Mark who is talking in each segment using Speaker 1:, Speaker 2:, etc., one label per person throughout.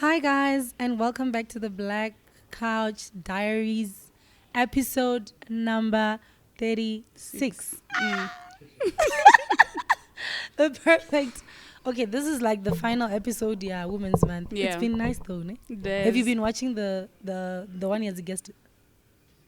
Speaker 1: Hi, guys, and welcome back to the Black Couch Diaries, episode number 36. The perfect. Okay, this is like the final episode, Women's Month.
Speaker 2: Yeah.
Speaker 1: It's been nice though, ne? Have you been watching the one as a guest?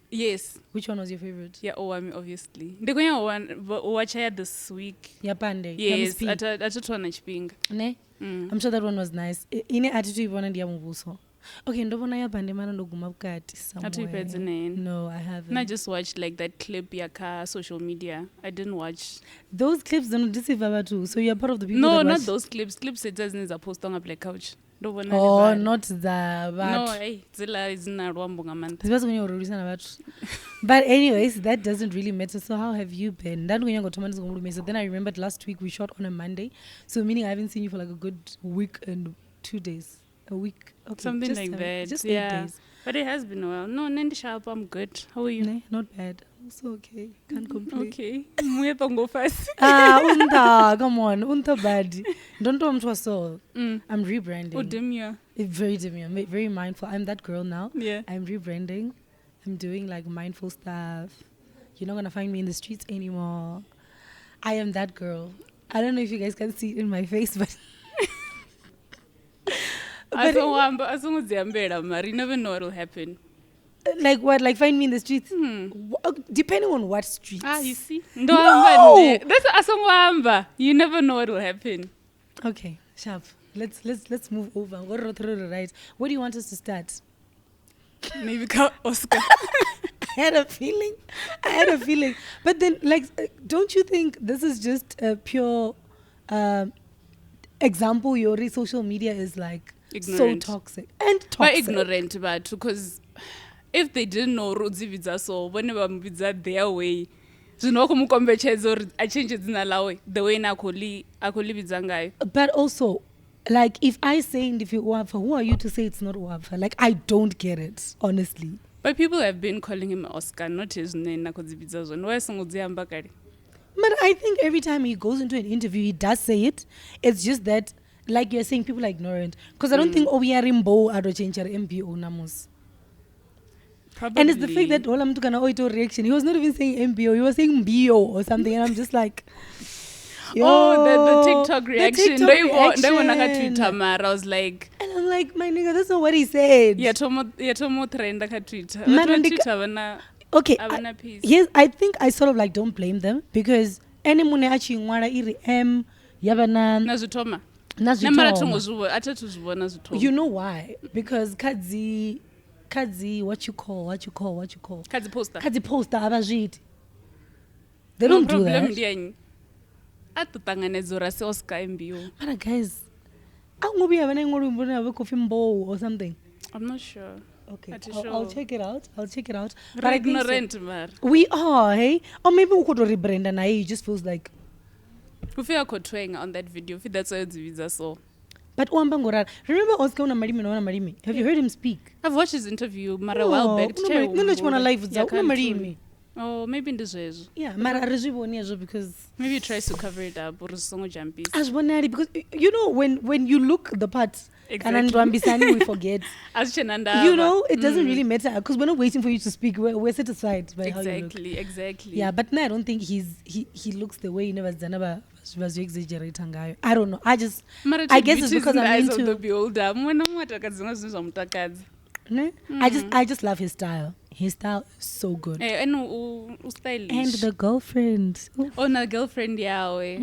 Speaker 2: Yes.
Speaker 1: Which one was your favorite?
Speaker 2: Yeah, obviously. They're going to watch here this week.
Speaker 1: Yapande.
Speaker 2: Yes, I just want to
Speaker 1: Ne? I'm sure that one was nice. Ine attitude ibona ndiyamubuso. Okay, ndobona yapande mana ndoguma bukati somewhere. No, I haven't.
Speaker 2: And I just watched like that clip yaka social media. I didn't watch
Speaker 1: those clips. Don't deceive too. So you're part of the people.
Speaker 2: No,
Speaker 1: that
Speaker 2: not
Speaker 1: watch...
Speaker 2: those clips. Clips it doesn't a post on a black couch.
Speaker 1: Oh, not the
Speaker 2: no, hey, Zilla is not one.
Speaker 1: But anyways, that doesn't really matter. So how have you been? So then I remembered last week we shot on a Monday. So meaning I haven't seen you for like a good week and 2 days. A week. Okay,
Speaker 2: something like that.
Speaker 1: Just 8 days.
Speaker 2: But it has been a while. No, Nendi Sharp, I'm good. How are you?
Speaker 1: Nah, not bad. Also okay. Can't complain.
Speaker 2: Okay. Go first.
Speaker 1: Come on. Unta bad. Don't know to soul. I'm rebranding.
Speaker 2: Oh, demure.
Speaker 1: Very demure. Very mindful. I'm that girl now.
Speaker 2: Yeah.
Speaker 1: I'm rebranding. I'm doing like mindful stuff. You're not going to find me in the streets anymore. I am that girl. I don't know if you guys can see it in my face, but...
Speaker 2: As long as you never know what will happen.
Speaker 1: Like what? Like find me in the streets? Depending on what streets.
Speaker 2: You see?
Speaker 1: No!
Speaker 2: That's asongwamba. You never know what will happen.
Speaker 1: Okay, sharp. Let's move over. Right. Where do you want us to start?
Speaker 2: Maybe call Oscar.
Speaker 1: I had a feeling. But then, like, don't you think this is just a pure example? Your social media is like
Speaker 2: ignorant.
Speaker 1: So toxic and toxic.
Speaker 2: But ignorant, but because if they didn't know Rodzi Vidza, so whenever Vidza their way, I change it in the way I could live.
Speaker 1: But also, like, if I say if you Uafa, who are you to say it's not Uafa? Like, I don't get it, honestly.
Speaker 2: But people have been calling him Oscar, not his name. But
Speaker 1: I think every time he goes into an interview, he does say it. It's just that, like you're saying, people are ignorant. Because I don't think Obiarimbo change MBO Namos.
Speaker 2: Probably.
Speaker 1: And it's the fact that all I'm talking about reaction. He was not even saying MBO, he was saying BO or something. And I'm just like,
Speaker 2: the TikTok reaction. They want to Twitter, Mara. I was like,
Speaker 1: and I'm like, my nigga, that's not what he said.
Speaker 2: Yeah, Tomo trend Twitter.
Speaker 1: Okay, yes, I think I sort of like don't blame them because any money actually ngwala iri yabana
Speaker 2: nazutoma.
Speaker 1: You know why? Because kadzi what you call kadzi poster abajiti. They don't do that. But guys, or something.
Speaker 2: I'm not sure.
Speaker 1: Okay, I'll check it out.
Speaker 2: But ignorant, man.
Speaker 1: We are, hey? Or maybe we could rebrand and it just feels like...
Speaker 2: We feel like on that video. That's why it's visa so.
Speaker 1: But remember Oscar Marimi? Have you heard him speak?
Speaker 2: I've watched his interview a while back. Oh, maybe in this way.
Speaker 1: Yeah, because
Speaker 2: maybe he tries to cover it up or jumpy.
Speaker 1: Because you know when you look the parts
Speaker 2: exactly.
Speaker 1: we forget. You know, it doesn't really matter because we're not waiting for you to speak. We're set aside by how you look.
Speaker 2: Exactly.
Speaker 1: Yeah, but no, I don't think he looks the way he never was exaggerating. I don't know. I guess it's because I'm into
Speaker 2: the beholder.
Speaker 1: I just love his style. His style is so good.
Speaker 2: And stylish.
Speaker 1: And the girlfriend.
Speaker 2: Oh, no, girlfriend, yeah. Oh, yeah,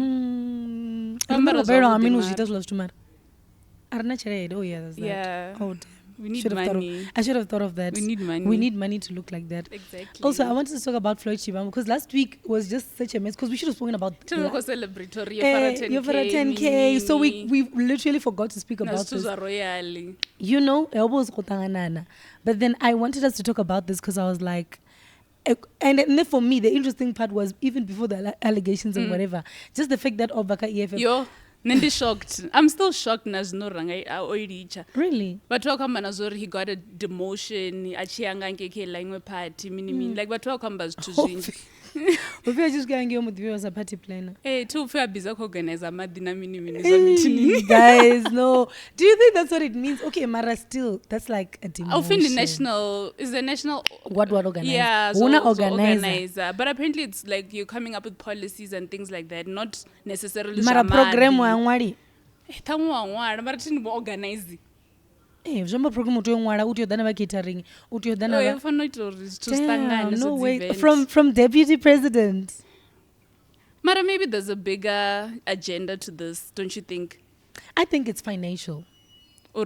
Speaker 2: that's
Speaker 1: that. Oh, damn.
Speaker 2: We need money.
Speaker 1: I should have thought of that.
Speaker 2: We need money.
Speaker 1: We need money to look like that.
Speaker 2: Exactly.
Speaker 1: Also, I wanted to talk about Floyd Shibam because last week was just such a mess because we should have spoken about
Speaker 2: celebratory.
Speaker 1: You're for a 10K. So we literally forgot to speak about this. You know, but then I wanted us to talk about this because I was like, and then for me, the interesting part was even before the allegations and whatever, just the fact that Obaka EEF.
Speaker 2: Nendi shocked. I'm still shocked nas no rangai oiricha.
Speaker 1: Really?
Speaker 2: But welcome Manazor he got a demotion, achianga nkeke line party, like but welcome bas to
Speaker 1: Ufika just going to be as a party planner.
Speaker 2: Hey, too fair bizarre organizer madina mini
Speaker 1: guys, no. Do you think that's what it means? Okay, Mara, still that's like a demotion.
Speaker 2: I think the national is the national
Speaker 1: what organizer?
Speaker 2: Yeah,
Speaker 1: so
Speaker 2: organizer. But apparently it's like you're coming up with policies and things like that, not necessarily
Speaker 1: Mara program wa ngwali.
Speaker 2: Tamu wa ngwala, mara tini mo organize.
Speaker 1: Jamba program uto ngwala uto dana ba catering, uto dana ba. No way. From deputy president.
Speaker 2: Mara, maybe there's a bigger agenda to this, don't you think?
Speaker 1: I think it's financial.
Speaker 2: I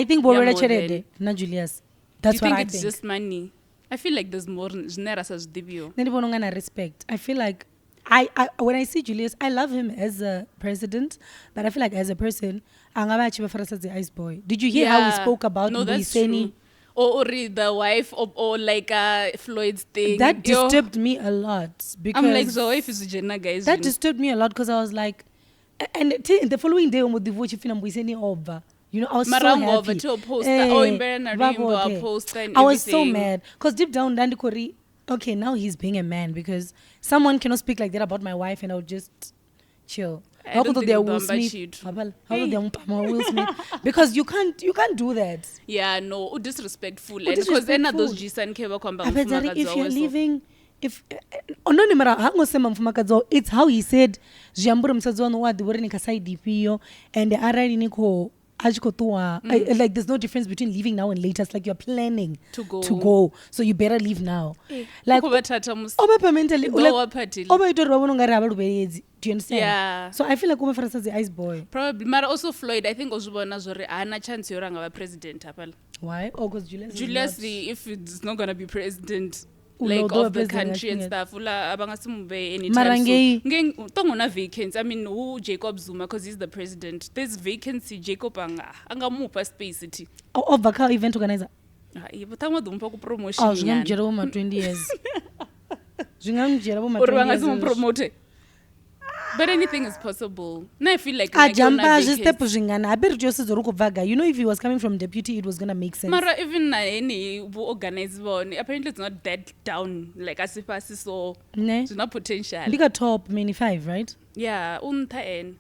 Speaker 2: think
Speaker 1: Borora Cherede, not Julius. That's what I think.
Speaker 2: It's just money. I feel like there's more.
Speaker 1: Respect. I feel like when I see Julius, I love him as a president, but I feel like as a person, the ice boy. Did you hear how he spoke about Mbuiseni?
Speaker 2: Or the wife or like Floyd's thing.
Speaker 1: That disturbed me a lot because
Speaker 2: I'm like, the wife is Jenna, guys.
Speaker 1: That disturbed me a lot because I was like, and the following day, over. You know, I was so happy. I was so mad because deep down, Dandikori, okay, now he's being a man because someone cannot speak like that about my wife, and I would just chill. How could they Will Smith? Will Smith? Because you can't do that.
Speaker 2: Yeah, no, disrespectful. Because then those Jisan
Speaker 1: if you're leaving, it's how he said and like there's no difference between leaving now and later. It's like you're planning to go, so you better leave now. Like do you understand?
Speaker 2: Yeah.
Speaker 1: So I feel like the ice boy.
Speaker 2: Probably. But also Floyd, I think Ana chance you're president.
Speaker 1: Why? Oh, because
Speaker 2: Julius, if it's not gonna be president, like of the country and stuff, anytime soon. Vacancy. I mean, who Jacob Zuma, because he's the president. There's vacancy. Jacob anga space city.
Speaker 1: Oh, Vaka event organizer.
Speaker 2: But I'm not promotion.
Speaker 1: Oh, 20 years.
Speaker 2: Promote. But anything is possible. Now I feel like
Speaker 1: you know, if he was coming from deputy, it was gonna make sense.
Speaker 2: Mara, even any organize one, apparently it's not that down like as if I saw it's not potential.
Speaker 1: Bigger top many 5, right?
Speaker 2: Yeah, unta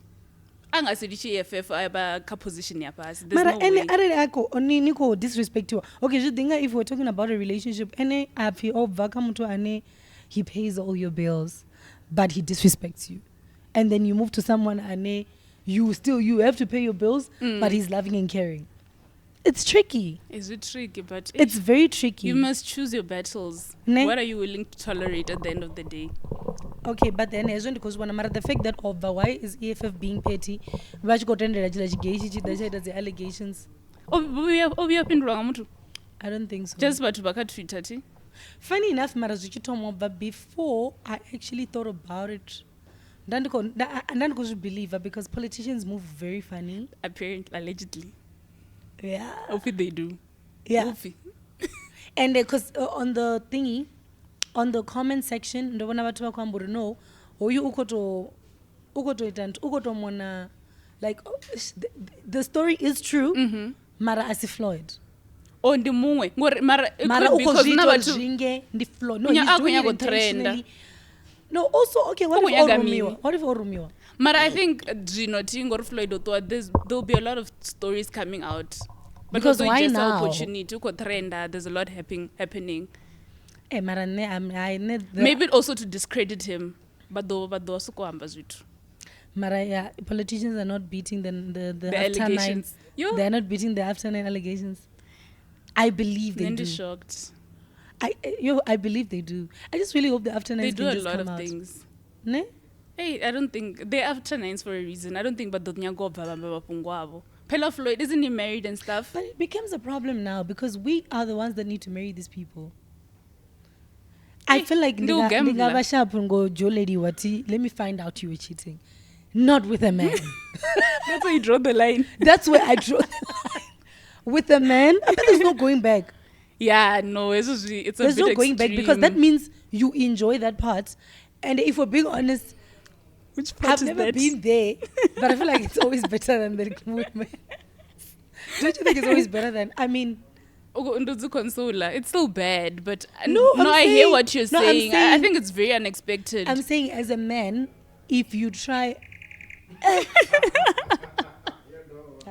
Speaker 2: anga sedichi EEF aba ka position ya pass.
Speaker 1: Mara any oni niko disrespect you. Okay, if we're talking about a relationship, any happy or vakamuto ane he pays all your bills, but he disrespects you. And then you move to someone and you have to pay your bills, but he's loving and caring. It's tricky.
Speaker 2: Is it tricky? But
Speaker 1: it's very tricky.
Speaker 2: You must choose your battles. What are you willing to tolerate at the end of the day?
Speaker 1: Okay, but then because when the fact that why is EFF being petty? The allegations.
Speaker 2: We have been wrong.
Speaker 1: I don't think so.
Speaker 2: Just about to Twitter.
Speaker 1: Funny enough, but before I actually thought about it. And then because you believe it, because politicians move very funny.
Speaker 2: Apparently, allegedly.
Speaker 1: Yeah.
Speaker 2: Hopefully they do.
Speaker 1: Yeah. And because on the thingy, on the comment section, the one about to know, or you ukoto mona, like the story is true. Mara asi Floyd.
Speaker 2: Oh, the mungwe. Mara
Speaker 1: because jinge ndi Floyd. No, he's doing it intentionally. No, also, okay, what if Orumiwa?
Speaker 2: But I think, Floyd, there'll be a lot of stories coming out.
Speaker 1: Because why
Speaker 2: just
Speaker 1: now?
Speaker 2: Opportunity, there's a lot happening.
Speaker 1: Maybe
Speaker 2: also to discredit him. But also
Speaker 1: Mara, politicians are not beating the
Speaker 2: allegations.
Speaker 1: They're not beating the after 9 allegations. I believe they do.
Speaker 2: Shocked.
Speaker 1: I believe they do. I just really hope the after 9s
Speaker 2: they do
Speaker 1: a
Speaker 2: lot of things.
Speaker 1: Ne?
Speaker 2: Hey, I don't think they're after 9s for a reason. I don't think but Pella Floyd, isn't he married and stuff?
Speaker 1: But it becomes a problem now because we are the ones that need to marry these people. I feel like let me find out you were cheating. Not with a man.
Speaker 2: That's where you draw the line.
Speaker 1: That's where I draw the line. With a man, I bet there's no going back.
Speaker 2: Yeah, no, it's
Speaker 1: there's no going back because that means you enjoy that part. And if we're being honest,
Speaker 2: which part
Speaker 1: I've never been there, but I feel like it's always better than the movement. Don't you think it's always better than? I mean,
Speaker 2: It's so bad, but
Speaker 1: no,
Speaker 2: I hear what you're saying. I think it's very unexpected.
Speaker 1: I'm saying as a man, if you try...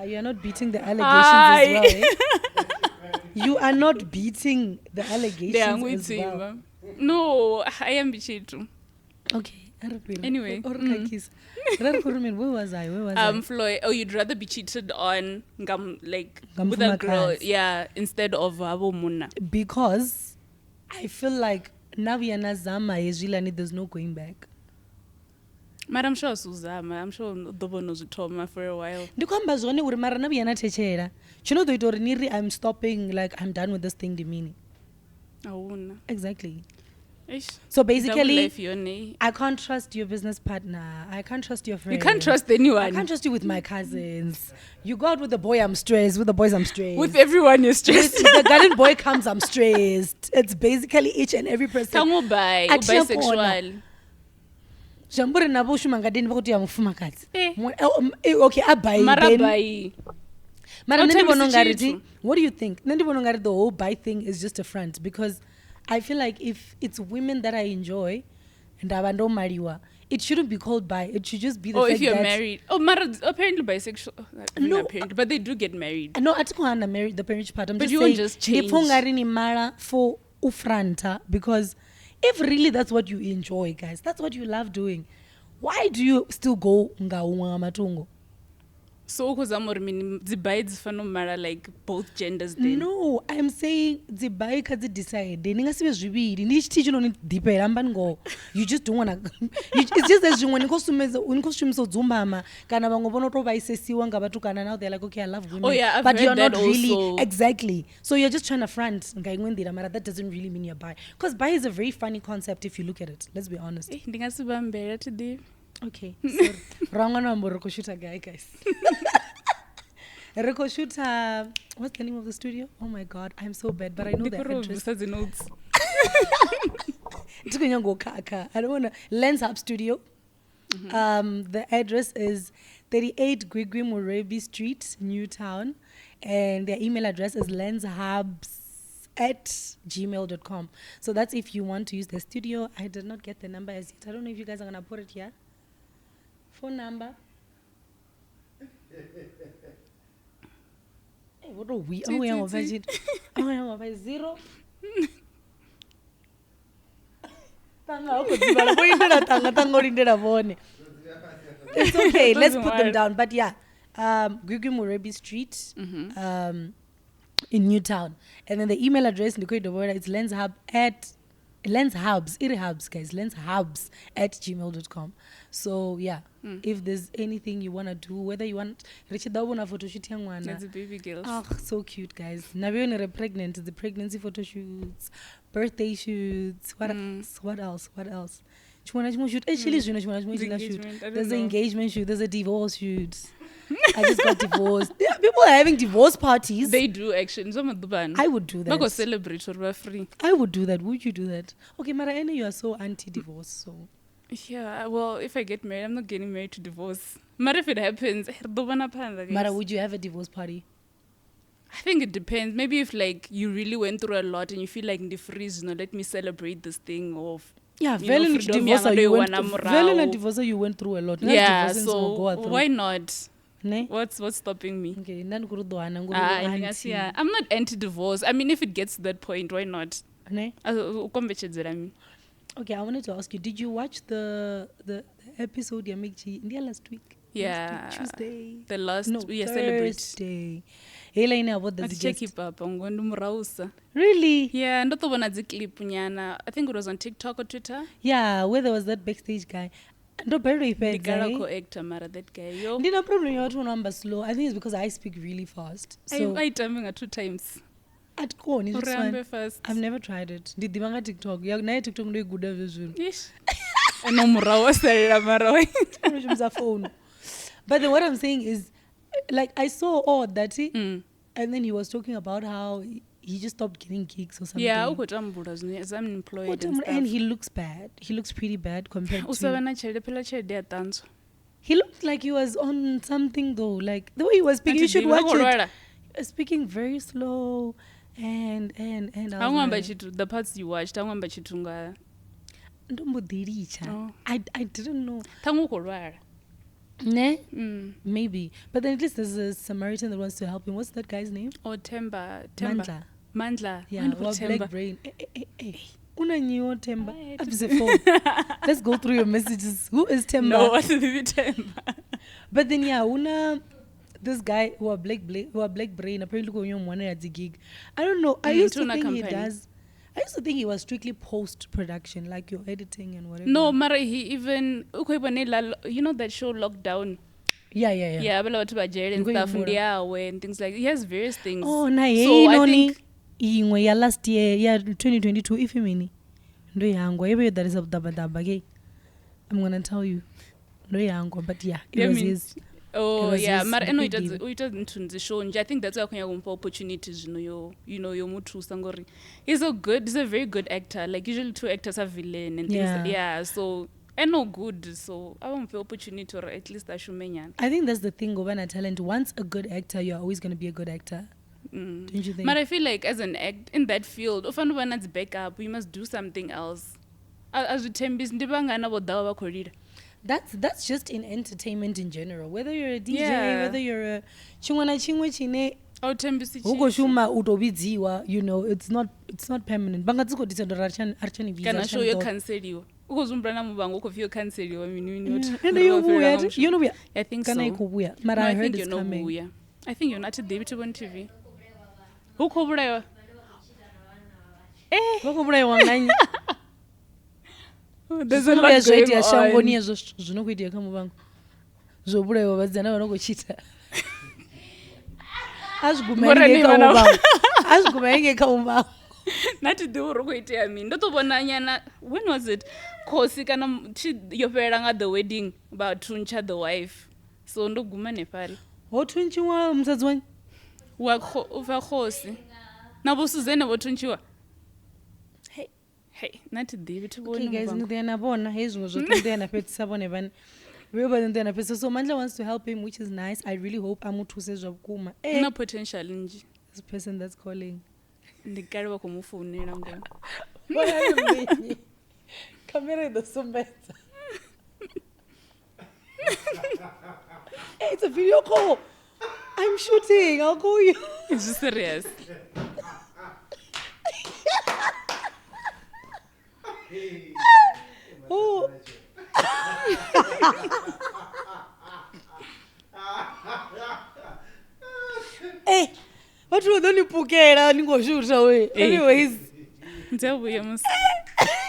Speaker 1: You're not beating the allegations as well, eh? You are not beating the allegations as well.
Speaker 2: No, I am bichitu.
Speaker 1: Okay.
Speaker 2: Anyway.
Speaker 1: Where was I?
Speaker 2: Floyd, you'd rather be cheated on with a girl, instead of Muna.
Speaker 1: Because I feel like Naviana Zama is really there's no going back.
Speaker 2: I'm sure Suzama, I'm sure Dobo knows Toma for a while.
Speaker 1: I'm stopping, like I'm done with this thing, the meaning. Exactly. So basically, I can't trust your business partner. I can't trust your friend.
Speaker 2: You can't trust anyone.
Speaker 1: I can't trust you with my cousins. You go out with the boy, I'm stressed. With the boys, I'm stressed.
Speaker 2: With everyone, you're stressed.
Speaker 1: If the garden boy comes, I'm stressed. It's basically each and every person.
Speaker 2: Bisexual.
Speaker 1: Okay, I what do you think? The whole bi thing is just a front, because I feel like if it's women that I enjoy and I don't marry, it shouldn't be called bi. It should just be the fact
Speaker 2: if you're
Speaker 1: that
Speaker 2: married. Apparently bisexual. No, apparently, but they do get married.
Speaker 1: No, I don't married the parent part.
Speaker 2: But you won't just change.
Speaker 1: For ufranta, because if really that's what you enjoy, guys, that's what you love doing, why do you still go matungo?
Speaker 2: So the bites like both genders then?
Speaker 1: No, I'm saying the bike has decided. You just don't wanna it's just as when now they're like, okay, I love women.
Speaker 2: Oh yeah,
Speaker 1: but you're not really
Speaker 2: also.
Speaker 1: Exactly. So you're just trying to front that doesn't really mean you're bi. Because bi is a very funny concept if you look at it. Let's be honest. Okay, so wrong number Rikoshuta guy, guys. Rikoshuta, what's the name of the studio? Oh my god, I'm so bad, but I know the address. I don't wanna. Lens Hub Studio. The address is 38 Gwigwi Murebi Street, Newtown, and their email address is lenshubs@gmail.com. So that's if you want to use the studio. I did not get the number as yet. I don't know if you guys are gonna put it here. Phone number. Hey, what are we? Oh, yeah, zero. It's okay. Let's put them down. But yeah, Gwigwi Murebi Street, in Newtown, and then the email address in the it's lenshubs@gmail.com. So yeah, if there's anything you want to do, whether you want Richard photo shoot
Speaker 2: that's a baby girl.
Speaker 1: Oh, so cute, guys. Now we're pregnant, the pregnancy photo shoots, birthday shoots, what else? There's an engagement shoot, there's a divorce shoot. I just got divorced. Yeah, people are having divorce parties.
Speaker 2: They do actually.
Speaker 1: I would do that.
Speaker 2: Go celebrate or we're free.
Speaker 1: I would do that. Would you do that? Okay, Mara, I know you are so anti-divorce, so.
Speaker 2: Yeah, well, if I get married, I'm not getting married to divorce. Mara, if it happens,
Speaker 1: Mara, would you have a divorce party?
Speaker 2: I think it depends. Maybe if like you really went through a lot and you feel like in the freeze, let me celebrate this thing of.
Speaker 1: Yeah, divorce you went through a lot.
Speaker 2: Yeah, so why not? What's stopping me?
Speaker 1: Okay,
Speaker 2: I'm not anti-divorce. I mean, if it gets to that point, why not?
Speaker 1: Okay, I wanted to ask you, did you watch the episode India last week?
Speaker 2: Yeah,
Speaker 1: Tuesday.
Speaker 2: The last
Speaker 1: Thursday. About the
Speaker 2: check it up.
Speaker 1: Really?
Speaker 2: Yeah, I think it was on TikTok or Twitter.
Speaker 1: Yeah, where there was that backstage guy.
Speaker 2: The Garako actor, that guy.
Speaker 1: No problem. You number slow. I think it's because I speak really fast. So
Speaker 2: I timing at 2 times.
Speaker 1: At Kone,
Speaker 2: fast.
Speaker 1: I've never tried it. Did the manga TikTok? Yeah, now TikTok no good version.
Speaker 2: Yes. I know Mudau
Speaker 1: phone. But then what I'm saying is, like, I saw that, and then he was talking about how he just stopped getting gigs or something.
Speaker 2: Yeah, I'm unemployed
Speaker 1: and he looks bad. He looks pretty bad compared to... He looked like he was on something though. Like, the way he was speaking, you should watch it. Speaking very slow. And
Speaker 2: I remember the parts you watched. I remember chitunga.
Speaker 1: I didn't know.
Speaker 2: Ne?
Speaker 1: Maybe. But then at least there's a Samaritan that wants to help him. What's that guy's name?
Speaker 2: Oh, Temba.
Speaker 1: Mandla. Yeah, black brain. Temba. Let's go through your messages. Who is Temba?
Speaker 2: No, what's Temba?
Speaker 1: But then this guy who are black brain apparently going on one at the gig. I don't know. I used to think he was strictly post-production, like your editing and whatever.
Speaker 2: No, Mara, he even, you know that show Lockdown?
Speaker 1: Yeah.
Speaker 2: Yeah, about Jared and stuff, and things like that. He has various things.
Speaker 1: Oh, nice. So I think last year, 2022, if you mean it. That is I'm going to tell you. But yeah, it was his.
Speaker 2: Oh yeah, mara eno ita nthu show nje. I think that's why kunya kumpa opportunities yo muthu sangori. He's a very good actor. Like usually 2 actors are villain and things like, yeah, so eno good, so I won't pay opportunity or at least ashumenya.
Speaker 1: I think that's the thing over talent. Once a good actor, you're always going to be a good actor. Don't you think?
Speaker 2: But I feel like as an act in that field, often when it's backup, you must do something else. As we tembis ndibanga bo dawa korira.
Speaker 1: That's just in entertainment in general. Whether you're a DJ, whether you're a chingwe chine ugoshuma utobidziwa, it's not permanent. Bangatsiko disendo archani visa.
Speaker 2: Kana show you cancel ukozumbana mubango ukofio cancel you
Speaker 1: and you
Speaker 2: I think
Speaker 1: so. Mara, I heard it's coming.
Speaker 2: I think you're not a David on TV. Ukoburayo.
Speaker 1: Ukoburayo ngani?
Speaker 2: There's a lot going on.
Speaker 1: Shangoni zvinokuitika kama vangu. Zvoburewa vadzana vanogochita. Azvigumaenge kama vangu.
Speaker 2: Nati duro kuitea mimi. Ndotobona nyana, when was it? Kosi kana yopera nga the wedding about Tuncha the wife. So ndoguma nepari.
Speaker 1: Tunchi wa msadzi wanyu?
Speaker 2: Uva khosi. Nabo Suzana votunchiwa. Hey, not David.
Speaker 1: Okay, guys, so Mandla wants to help him, which is nice. I really hope Amutu says
Speaker 2: no potential.
Speaker 1: This person that's calling.
Speaker 2: The guy will come phone.
Speaker 1: What are you doing? Camera the summit. Hey, it's a video call. I'm shooting. I'll call you.
Speaker 2: It's just serious.
Speaker 1: Oh. Hey, what do you pukera ningoshuta we? Anyways,
Speaker 2: ndzauya musi.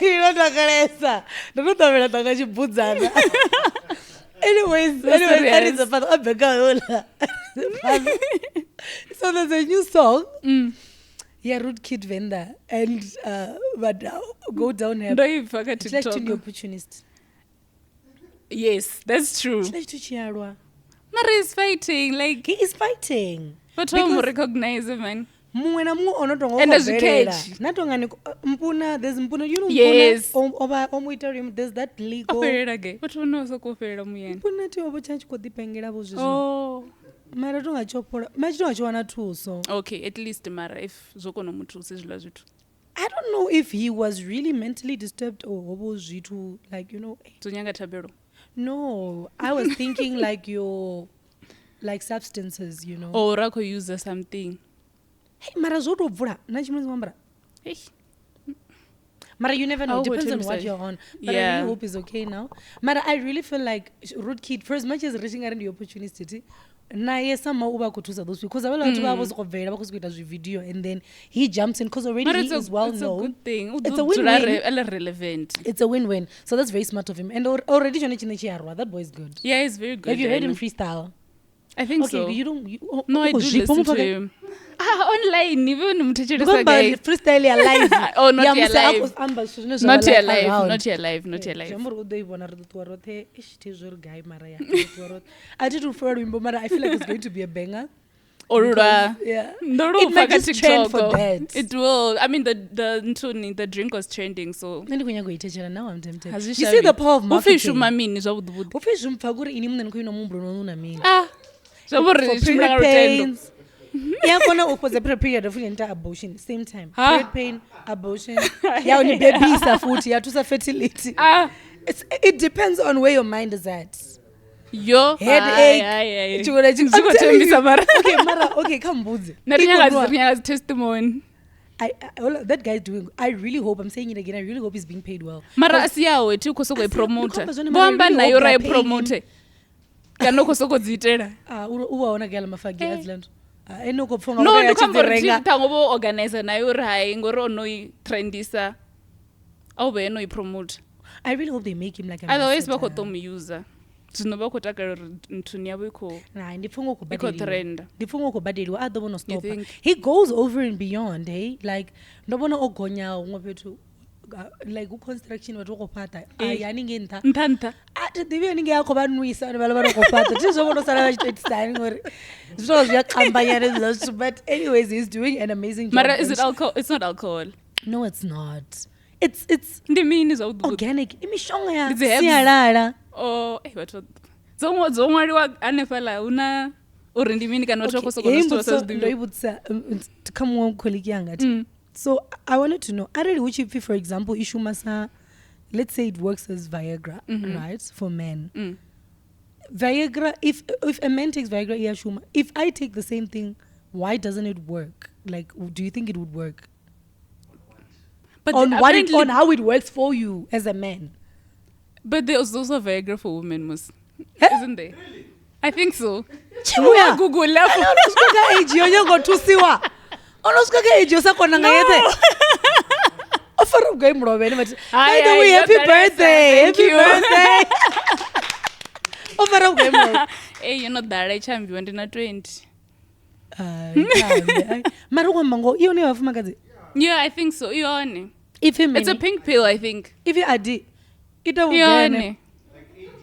Speaker 1: Inotakaresa. Ndinotavela takachibudzana. Anyways, that is a part of Gogo. So there's a new song. Yeah, Root Kid Venda and Mudau go down here.
Speaker 2: It's
Speaker 1: like to be opportunist.
Speaker 2: Yes, that's true.
Speaker 1: It's like to Chiarwa.
Speaker 2: Mara is fighting. Like
Speaker 1: he is fighting.
Speaker 2: But how recognize him, man?
Speaker 1: And
Speaker 2: as a cage.
Speaker 1: There's Mpuna, you know.
Speaker 2: Yes.
Speaker 1: There's that legal.
Speaker 2: But who knows what Mpuna
Speaker 1: Oh. Mara don't achopora. Mara too so.
Speaker 2: Okay, at least Mara if Zoko no mutu says lazutu.
Speaker 1: I don't know if he was really mentally disturbed or was to like
Speaker 2: Tunyanga tabero.
Speaker 1: No, I was thinking like substances,
Speaker 2: Or Rako user something.
Speaker 1: Hey, Mara zoto vura. Hey. Mara, you never know. Depends on what you're on. But I really hope he's okay now. Mara, I really feel like Root Kid, for as much as reaching out the opportunity, because I was video and then he jumps in because already he is well known.
Speaker 2: It's a good thing.
Speaker 1: It's a win-win.
Speaker 2: Relevant.
Speaker 1: It's a win-win. So that's very smart of him. And already that boy is good.
Speaker 2: Yeah, he's very good.
Speaker 1: Have you heard him freestyle?
Speaker 2: I think so.
Speaker 1: Okay, you don't.
Speaker 2: No, I do listen to him. Online, even
Speaker 1: freestyle alive.
Speaker 2: Oh, not yet live. Not yet live. Not yet live.
Speaker 1: I did refer to him, but I feel like it's going to be a banger.
Speaker 2: Yeah.
Speaker 1: It might just trend for that.
Speaker 2: It will. I mean, the drink was trending, so.
Speaker 1: Now I'm tempted. You see the power of marketing. For pains. Yeah, kona opposite a period of abortion same time. Period pain, abortion. Yeah, only baby futhi yatusa fertility. It depends on where your mind is at.
Speaker 2: Yo
Speaker 1: headache. Okay, come buzi.
Speaker 2: Narinyanga testimony.
Speaker 1: That guy's doing. I really hope. I'm saying it again. I really hope he's being paid well.
Speaker 2: Mara asiyawe tu kosoko promoter. Bomba na yora promoter. Kanoko soko dzitela.
Speaker 1: Uwaona gala mafagi Azland.
Speaker 2: No, ndikamboritangovo organizer na yori hai ngoro no trendisa. Aube no promote.
Speaker 1: I really hope they make him like a
Speaker 2: otherwise bakotomu user. Ndinoba kutaka ntuni yabo iko.
Speaker 1: Nah, ndifunga
Speaker 2: kubadeliwa. Iko trend.
Speaker 1: Ndifunga kubadeliwa adobono stop. He goes over and beyond, hey? Like ndobona ogonya ngophethu like construction watu kophatha. Yani ngenta.
Speaker 2: Ntanta.
Speaker 1: Ndibe ninge yakho banwisa bala bakophatha. Ndizobona sala bachitstand ngori. Zwo ziyaqambanyana lezo but anyways he's doing an amazing job.
Speaker 2: Mara is it alcohol? It's not alcohol.
Speaker 1: No, it's not. It's
Speaker 2: ndimini zawudu.
Speaker 1: Organic. Imishonga ya siyalala.
Speaker 2: Oh, but zongwaliwa anefala una urindimini kanotoko soko nostos
Speaker 1: to come on colleague yanga. So I wanted to know already which if for example issue masa, let's say it works as Viagra, right, for men. Viagra, if a man takes Viagra, if I take the same thing, why doesn't it work? Like, do you think it would work? But on how it works for you as a man.
Speaker 2: But there's also Viagra for women, isn't there? Really? I think so.
Speaker 1: Chibuya
Speaker 2: Google level.
Speaker 1: Onoskaka age yonyo go tusiwa. Onoskaka age yosakona ngayete. Offer game Robin. By the way, happy birthday. Happy birthday. Offer game.
Speaker 2: Hey, you're not that age. I'm 20.
Speaker 1: Marugo mango. You only have magazi.
Speaker 2: Yeah, I think so. You on.
Speaker 1: It's
Speaker 2: a pink pill, I think.
Speaker 1: If you add it. Ita ugane. Like ADDYI.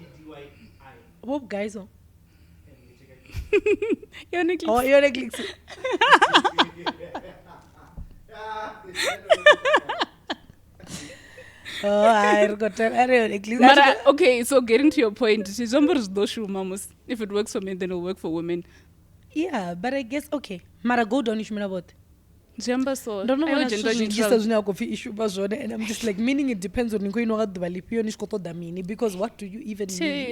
Speaker 1: What guys on?
Speaker 2: Yone clicks.
Speaker 1: Oh, yone clicks. Oh, I got it.
Speaker 2: Okay, so getting to your point, if it works for men, then it'll work for women.
Speaker 1: Yeah, but I guess okay. Mara go down about.
Speaker 2: And
Speaker 1: I'm just like meaning it depends on because what do you even mean?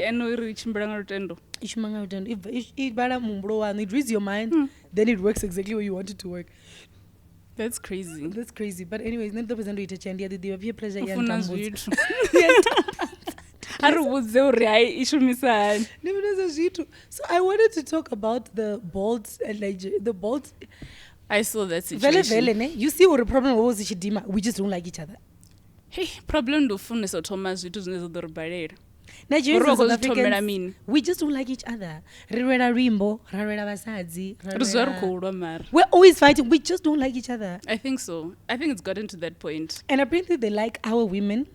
Speaker 1: If it reads your mind, then it works exactly where you want it to work.
Speaker 2: That's crazy.
Speaker 1: But anyways, so I wanted to talk about the bolts and like the bolts.
Speaker 2: I saw that situation.
Speaker 1: You see what the problem was? We just don't like each other.
Speaker 2: Hey, problem do phone so Thomas we just need to barrier.
Speaker 1: Nigerians and South Africans, we just don't like each other. We're always fighting. We just don't like each other.
Speaker 2: I think so. I think it's gotten to that point.
Speaker 1: And apparently they like our women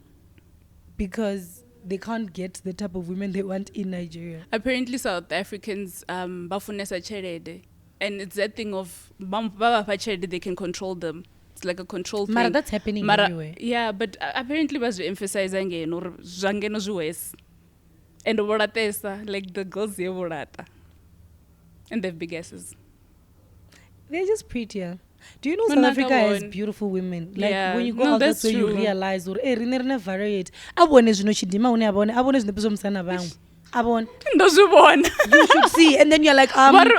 Speaker 1: because they can't get the type of women they want in Nigeria.
Speaker 2: Apparently South Africans bafunesa cherede. And it's that thing of they can control them. It's like a control thing.
Speaker 1: Mara, that's happening everywhere.
Speaker 2: Yeah, but apparently was emphasizing or zangeno jues. And like the girls here volata. And they have big asses.
Speaker 1: They're just prettier. Do you know South Africa has beautiful women? Like when you go out that's where you realize or variate. You should see, and then you're like, what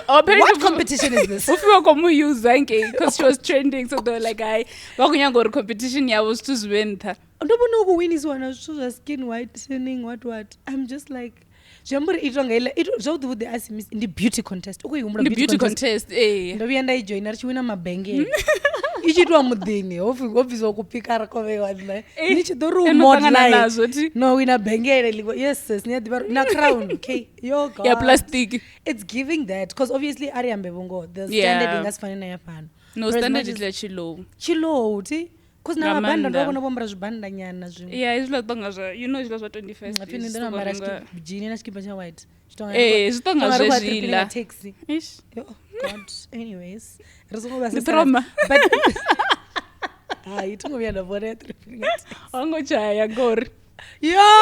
Speaker 1: competition is this?
Speaker 2: Because she was trending, so they're like, I competition. I was just win.
Speaker 1: I don't know who wins one. I was just skin whitening, what. I'm just like, remember it in the beauty contest.
Speaker 2: The beauty contest, eh?
Speaker 1: I joined her. She won a bang. Ichitwa mudini office okupika rakove nichi the room mod no ina bengere ligo yes na crown okay yo god
Speaker 2: yeah plastic
Speaker 1: it's giving that because obviously ariambe bongo the standard ingasifana na yapana
Speaker 2: no standard is like
Speaker 1: chilo uthi because na mabanda ndobona bombra zvibanda nyana zvimwe
Speaker 2: yeah izvo tonga you know izvo 21st
Speaker 1: apini ndina mara jini na skipa cha white
Speaker 2: zvitonga zvezvila
Speaker 1: taxi oh god anyways
Speaker 2: the trauma
Speaker 1: but itongo vyanda vore
Speaker 2: wangochaya gori
Speaker 1: yeah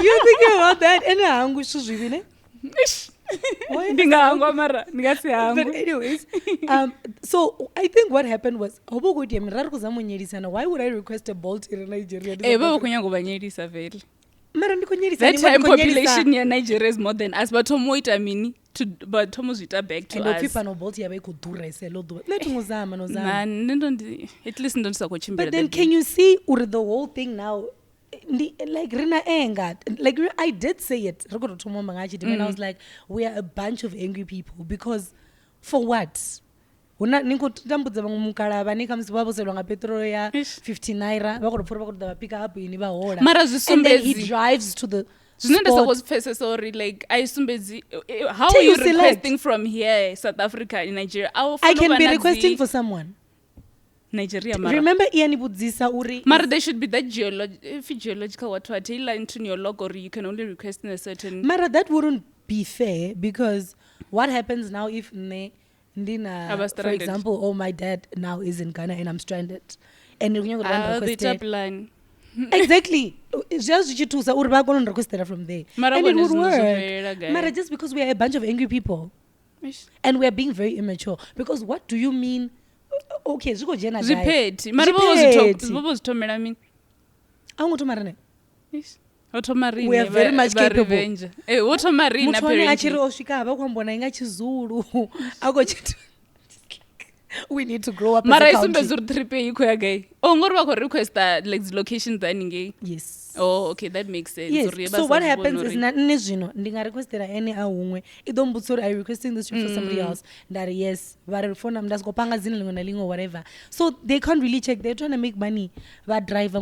Speaker 1: you thinking about that ene hangu zvivine But anyways, so I think what happened was, why would I request a Bolt in Nigeria?
Speaker 2: That time population in Nigeria is more than us, but but back to us. At least
Speaker 1: but then can you see the whole thing now? Like Rina Engat, like I did say it. And I was like, we are a bunch of angry people because for what? 50 naira and then he drives to the
Speaker 2: like how are you requesting from here, South Africa, in Nigeria?
Speaker 1: I can be requesting for someone.
Speaker 2: Nigeria,
Speaker 1: remember Iani Budzisa Uri?
Speaker 2: Mara, there should be that geological what into your log, or you can only request in a certain.
Speaker 1: Mara, that wouldn't be fair because what happens now if for example, oh, my dad now is in Ghana and I'm stranded, and you're going to request
Speaker 2: line.
Speaker 1: Exactly. It's just you two going to request from there, and it would work. Mara, just because we are a bunch of angry people, and we are being very immature. Because what do you mean? Okay, so go Jenna.
Speaker 2: Repeat.
Speaker 1: We are very much capable. We need to grow up as a country.
Speaker 2: Like location then.
Speaker 1: Yes.
Speaker 2: Oh, okay, that makes sense.
Speaker 1: Yes. So what happens is I requesting this trip for somebody else. That yes, whatever. So they can't really check. They're trying to make money. But driver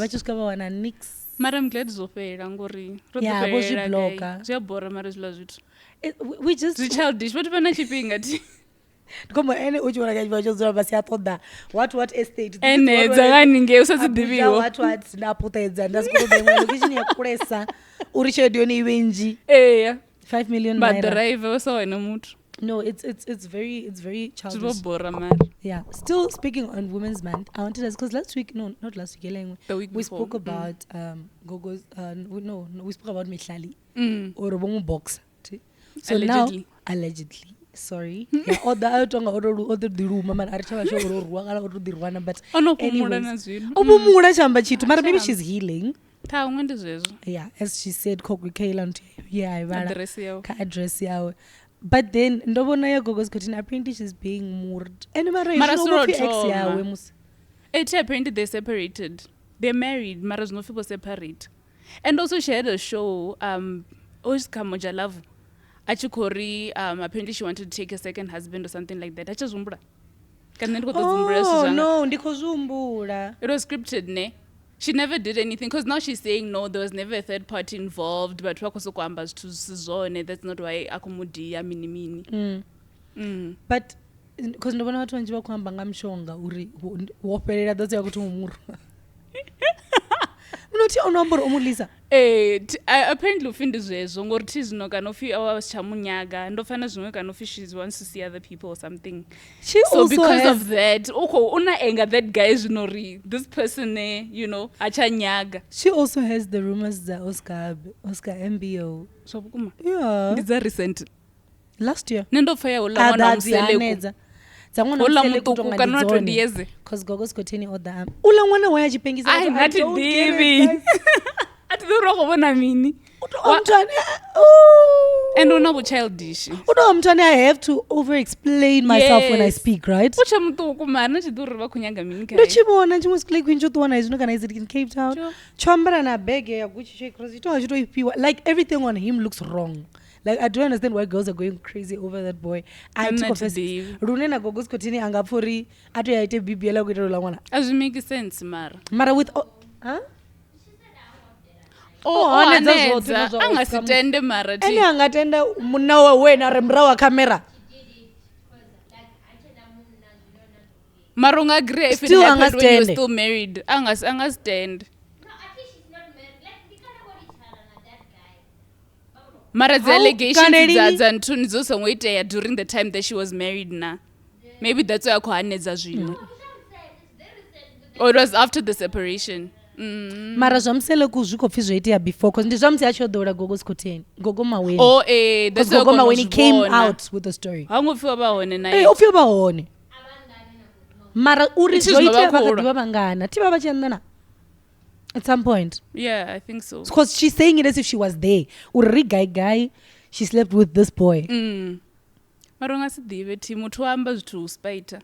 Speaker 1: just cover nix.
Speaker 2: Madam, glad Zofé,
Speaker 1: yeah, was you blocker? We just
Speaker 2: childish. What about shipping at?
Speaker 1: Come on, any what estate?
Speaker 2: And it's a
Speaker 1: division. 5 million.
Speaker 2: But the driver so in a mood.
Speaker 1: No, it's very childish. Yeah. Still speaking on Women's Month, I wanted to because last week, no, not last week,
Speaker 2: the week
Speaker 1: we
Speaker 2: before.
Speaker 1: spoke about Gogo's. No, we spoke about Mihlali or Robomu box. So
Speaker 2: allegedly.
Speaker 1: Now, allegedly. Sorry. Yeah, or the room, mama. But anyways, maybe she's healing. Yeah, as she said, address. But then Gogo's apparently she's being moored. And
Speaker 2: apparently they're separated. They're married. Mara's no people separate. And also she had a show. Achikori, apparently she wanted to take a second husband or something like that.
Speaker 1: Oh no, it was
Speaker 2: scripted, ne? She never did anything because now she's saying no, there was never a third party involved, but that's not why akumudi mini.
Speaker 1: But because no one had to enjoy Kwambangam uri woperera that's
Speaker 2: apparently she wants to see other people or something.
Speaker 1: She
Speaker 2: so
Speaker 1: also
Speaker 2: because
Speaker 1: has
Speaker 2: of that, that guy is this person, achanyaga.
Speaker 1: She also has the rumors that Oscar MBO. Yeah.
Speaker 2: Is that recent?
Speaker 1: Last year.
Speaker 2: Because
Speaker 1: Gogo Skhotheni order ula mwana waya chipengisa
Speaker 2: ati divi ati duro mini and una childish
Speaker 1: I have to over explain myself when I speak, right? Is it in Cape Town? Like everything on him looks wrong. Like I don't understand why girls are going crazy over that boy. I took offense. Runena Gogo Skhotheni angapuri atu yaite BBL kwetero mwana.
Speaker 2: As it makes sense, Mara
Speaker 1: with huh?
Speaker 2: Angasitende Mara.
Speaker 1: Any angatenda munawa wena remrawa camera.
Speaker 2: Marunga agree if it happened when you're still married. Angastand. Mara's allegations during the time that she was married na. Maybe that's why I or it was after the separation.
Speaker 1: mara zvamusele kuzvikopfi zvoitia before because ndizvamusi yachodora Gogo Skhotheni Gogo Maweni
Speaker 2: Gogo
Speaker 1: Maweni came out with the story
Speaker 2: hangopfiwa vahone naye
Speaker 1: upfiwa vahone mara uri zvoitia vakadiwa vangana tiva vachiendana at some point.
Speaker 2: Yeah, I think so.
Speaker 1: Because she's saying it as if she was there. Uri guy, she slept with this boy.
Speaker 2: Mara ungasidive ti muthu amba zwithu spaita.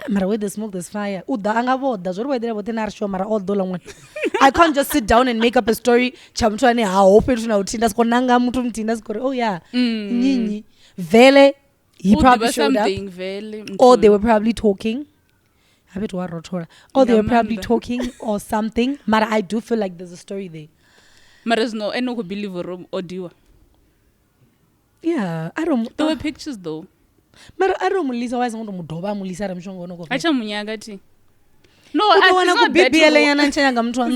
Speaker 1: Mara where there's smoke, there's fire. Uda angavoda. Zori wedera bote narsho mara all dola one. I can't just sit down and make up a story. Chamtu ane haope tuna utinda skonanga mtu mtinda skore. Oh yeah. Nyinyi. Vele. He probably showed up. Or they were probably talking. Or they were probably talking or something. Mara, I do feel like there's a story there.
Speaker 2: Mara, no, I know who believe or audio.
Speaker 1: Yeah, I don't.
Speaker 2: There were pictures though.
Speaker 1: Mara, I don't mulisa. Why is it mudoba mulisa? I'm sure no.
Speaker 2: Acha munyagati. No,
Speaker 1: I want to be bielenya nchanga mtu.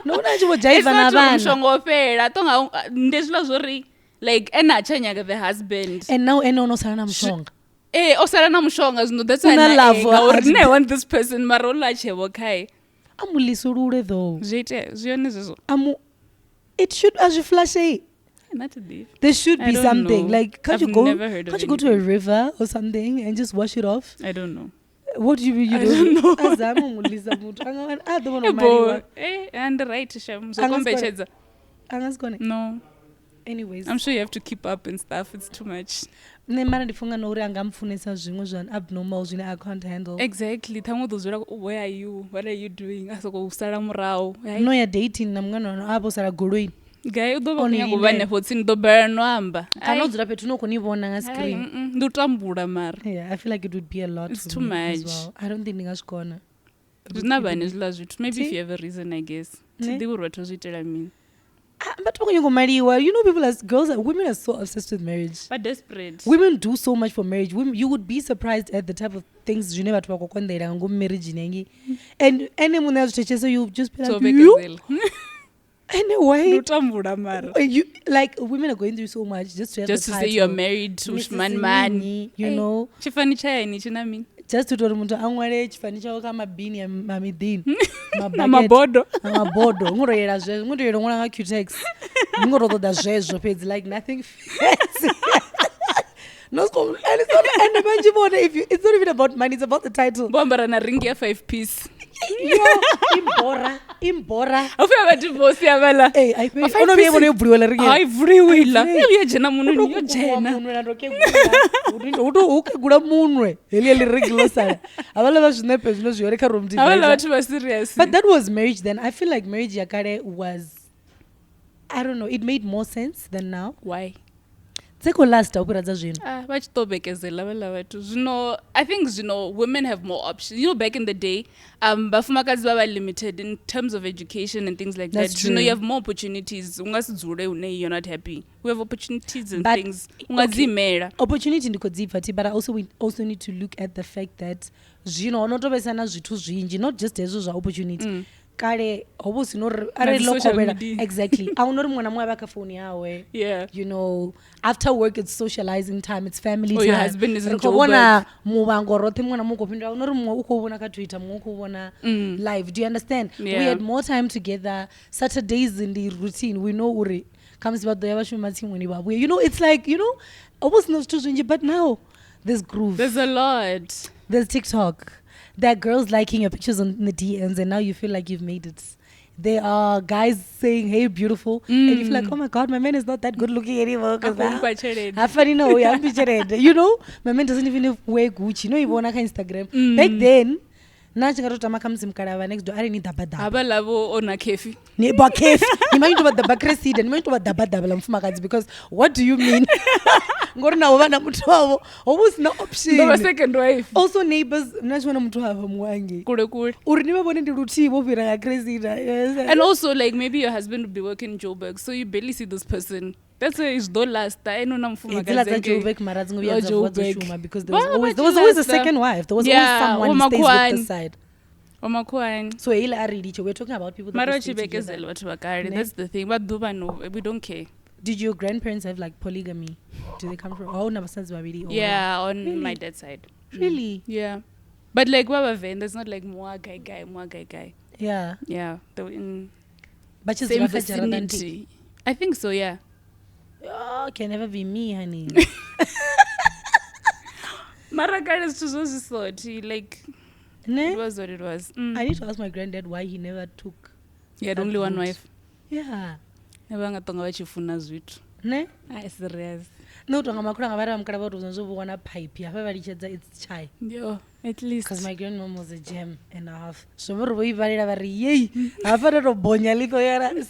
Speaker 1: No, na chivo jaiva na bana.
Speaker 2: It's not mshongo fera. Tonga ndezula zori like ena chanyaga the husband.
Speaker 1: And now eno no sana mshonga.
Speaker 2: Osarana mushonga zino that's why I want this person marola chevo kai
Speaker 1: amulisurure though
Speaker 2: zvione zvizo
Speaker 1: it should as you flash
Speaker 2: not a deep.
Speaker 1: There should be something like
Speaker 2: can't you go to
Speaker 1: a river or something and just wash it off?
Speaker 2: I don't know.
Speaker 1: What do you do?
Speaker 2: I don't know.
Speaker 1: Azamulisa mutu I don't want to marry
Speaker 2: and right sham so kombechedza
Speaker 1: angasikone
Speaker 2: no.
Speaker 1: Anyways,
Speaker 2: I'm sure you have to keep up and stuff. It's too much.
Speaker 1: Mara ndifunga no uri angamfunisa zvimwe zvan abnormal zvine I can't handle.
Speaker 2: Exactly. Thango dozura where are you? What are you doing? Asoko usara murao.
Speaker 1: No you're dating namwana no abo sara goloi.
Speaker 2: Guy udobonya kubane fotsi ndobera no amba.
Speaker 1: Anodzura petu no kunivona nga screen.
Speaker 2: Ndotambura mara.
Speaker 1: Yeah, I feel like it would be a lot.
Speaker 2: It's too much.
Speaker 1: Well. I don't think ndingashikona.
Speaker 2: Zvinabane zvilazvitu. Maybe if you have a reason I guess. Tidiurwa tozvitela mini.
Speaker 1: But you know, people as girls, women are so obsessed with marriage.
Speaker 2: But desperate.
Speaker 1: Women do so much for marriage. Women, you would be surprised at the type of things you never talk about when they're going marriage. And anyone else teaches, so you just be like, you? Anyway, you like women are going through so much just to have
Speaker 2: just to say you're married to man.
Speaker 1: You know. Just to tell muntu angware chifani chawo kama bini ya mamidini
Speaker 2: mabodo
Speaker 1: ngoroyera zvezvo ngotoyera ngona nga cutex ngorotoda zvezvo pedzi like nothing fancy. No, and it's not, and if it's not even about money, it's about the title.
Speaker 2: Bombara na ring ya 5-piece.
Speaker 1: Yo, imbora.
Speaker 2: Afika divorce yabala.
Speaker 1: Hey, I pay. Ono biye bono yoburiwela ring.
Speaker 2: Ai vriwela. Eliya jena munhu yo jena.
Speaker 1: Munhu ndoke gula. Uto ukagula munhu. Eliya regular sala. Abala bazvinepe zvino zviyoreka room divider.
Speaker 2: Abala bathu ba serious.
Speaker 1: But that was marriage then. I feel like marriage yakare was, I don't know, it made more sense than now.
Speaker 2: Why?
Speaker 1: Last ukuradza zvinhu.
Speaker 2: Vachitobekezela vela vatu. Zvino I think women have more options. You know, back in the day, bafumakadzi vava limited in terms of education and things like that.
Speaker 1: That's true.
Speaker 2: You have more opportunities. Ungasidzure une you're not happy. We have opportunities and things. Ungazimera.
Speaker 1: Opportunity ndikodzipfati, but we also need to look at the fact that unotopesana zvithu zvinji, not just ezvo zva opportunity. Kare hobusi no are lokobela exactly aunori mwana mwa vakafoni yawe.
Speaker 2: Yeah,
Speaker 1: you know, after work it's socializing time, it's family time.
Speaker 2: Your husband isn't
Speaker 1: Joburg. Muvango rothe mwana mukopinda unori mwa ukubona ka Twitter mukubona live. Do you understand?
Speaker 2: Yeah.
Speaker 1: We had more time together. Saturdays in the routine we know uri comes about the yavashumati mwini babu. You know, it's like, you know, hobusi no story, but now there's groove.
Speaker 2: There's a lot.
Speaker 1: There's TikTok. There are girls liking your pictures on the DMs and now you feel like you've made it. There are guys saying, hey, beautiful. And you feel like, oh my God, my man is not that good looking anymore. You know, my man doesn't even wear Gucci. You know, you want Instagram. Back then, nachingatotama mukadava next door arini dabadaba
Speaker 2: abalavo ona kefi
Speaker 1: ni ba kefi imagine to the bakresida ni to dabadaba la mfumakadzi, because what do you mean ngori nawo vana muthu wavo almost no option.
Speaker 2: The second wife
Speaker 1: also neighbors nachona muthu wavo muwangi
Speaker 2: kule
Speaker 1: uri ni vabone ndi lutivo vira ya kresida.
Speaker 2: And also like maybe your husband would be working in Joburg, so you barely see this person. That's why it's the last time. I know
Speaker 1: because there was always a second wife. There was always someone who stays with the side. So we're talking about people that stay together.
Speaker 2: That's the thing. But we don't care.
Speaker 1: Did your grandparents have like polygamy? Do they come from? Oh,
Speaker 2: yeah, on really? My dad's side.
Speaker 1: Really?
Speaker 2: Yeah. But like Baba Venda, it's not like more guy.
Speaker 1: Yeah.
Speaker 2: Yeah. They were in
Speaker 1: but
Speaker 2: same vicinity. I think so, yeah.
Speaker 1: Oh, can never be me, honey.
Speaker 2: Maraga is just thought like it was what it was.
Speaker 1: I need to ask my granddad why he never took.
Speaker 2: He had only one wife.
Speaker 1: Yeah.
Speaker 2: Never ngatonga vachifuna zvitu.
Speaker 1: Ne?
Speaker 2: I serious.
Speaker 1: No, tonga makura ngavara mukara varu zvanzovona pipe yafa varichedza it's chai.
Speaker 2: Yo, at least.
Speaker 1: Because my grandmom was a gem and a half. So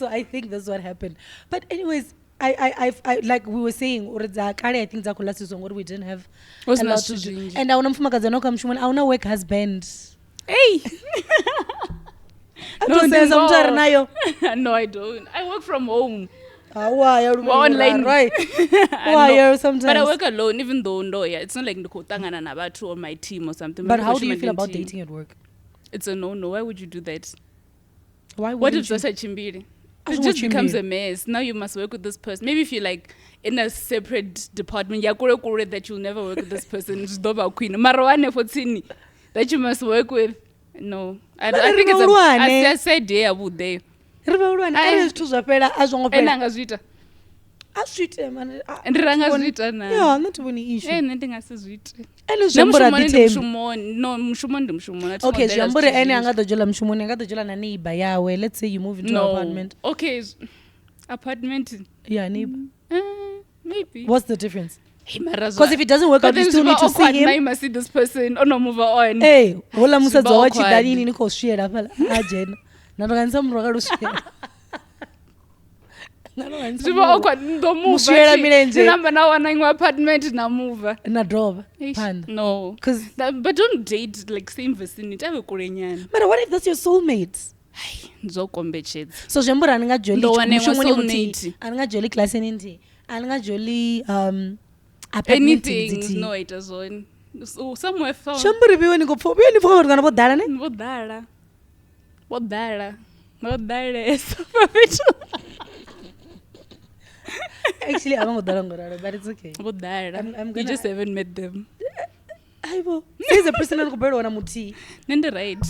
Speaker 1: I think that's what happened. But anyways, I like we were saying, I think what we didn't have a lot to do. And I want to work husband.
Speaker 2: Hey. No, I don't. I work from home. Online,
Speaker 1: right? Sometimes.
Speaker 2: But I work alone, even though it's not like Nkotangana Nabatu or my team or something.
Speaker 1: But how do you feel about dating at work?
Speaker 2: It's a no. Why would you do that?
Speaker 1: Why would
Speaker 2: what if that's a chimbiri? It just becomes a mess. Now you must work with this person. Maybe if you're like in a separate department, that you'll never work with this person. That you must work with. No, I think it's a sad day. I would day.
Speaker 1: And
Speaker 2: not
Speaker 1: any issue.
Speaker 2: Anything as a sweet.
Speaker 1: Okay, let's say you move into an apartment.
Speaker 2: Okay, apartment.
Speaker 1: Yeah, neighbor.
Speaker 2: Maybe.
Speaker 1: What's the difference? Because if it doesn't work out, you still need to see him.
Speaker 2: I must see this person. Oh no, move on.
Speaker 1: Hey,
Speaker 2: no, but don't date like same vicinity.
Speaker 1: But what if that's your soulmate? So jambura anga jolly class anga jolly
Speaker 2: anything. No, it doesn't. So somewhere found.
Speaker 1: Shambura biwani go for biwani for gonna bodala ne?
Speaker 2: Bodala.
Speaker 1: Actually, I'm not but it's okay.
Speaker 2: You just haven't met them.
Speaker 1: I will. Say the person who bird on a muti.
Speaker 2: Nende right.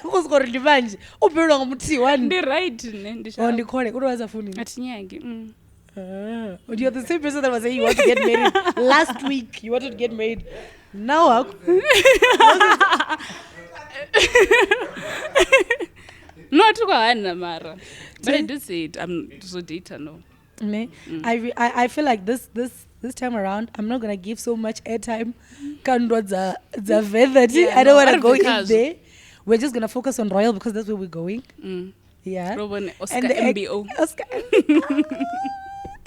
Speaker 1: Who's got revenge? Oh, bird on a muti one.
Speaker 2: The right.
Speaker 1: On the corner. What was a funny?
Speaker 2: At Nyagi.
Speaker 1: But you're the same person that was saying you want to get married last week. You wanted to get married. Now,
Speaker 2: not to go Mara. But I did say it. I'm so data no.
Speaker 1: I feel like this time around I'm not gonna give so much airtime. I don't want to go in there. We're just gonna focus on Royal because that's where we're going. Yeah.
Speaker 2: Oscar MBO.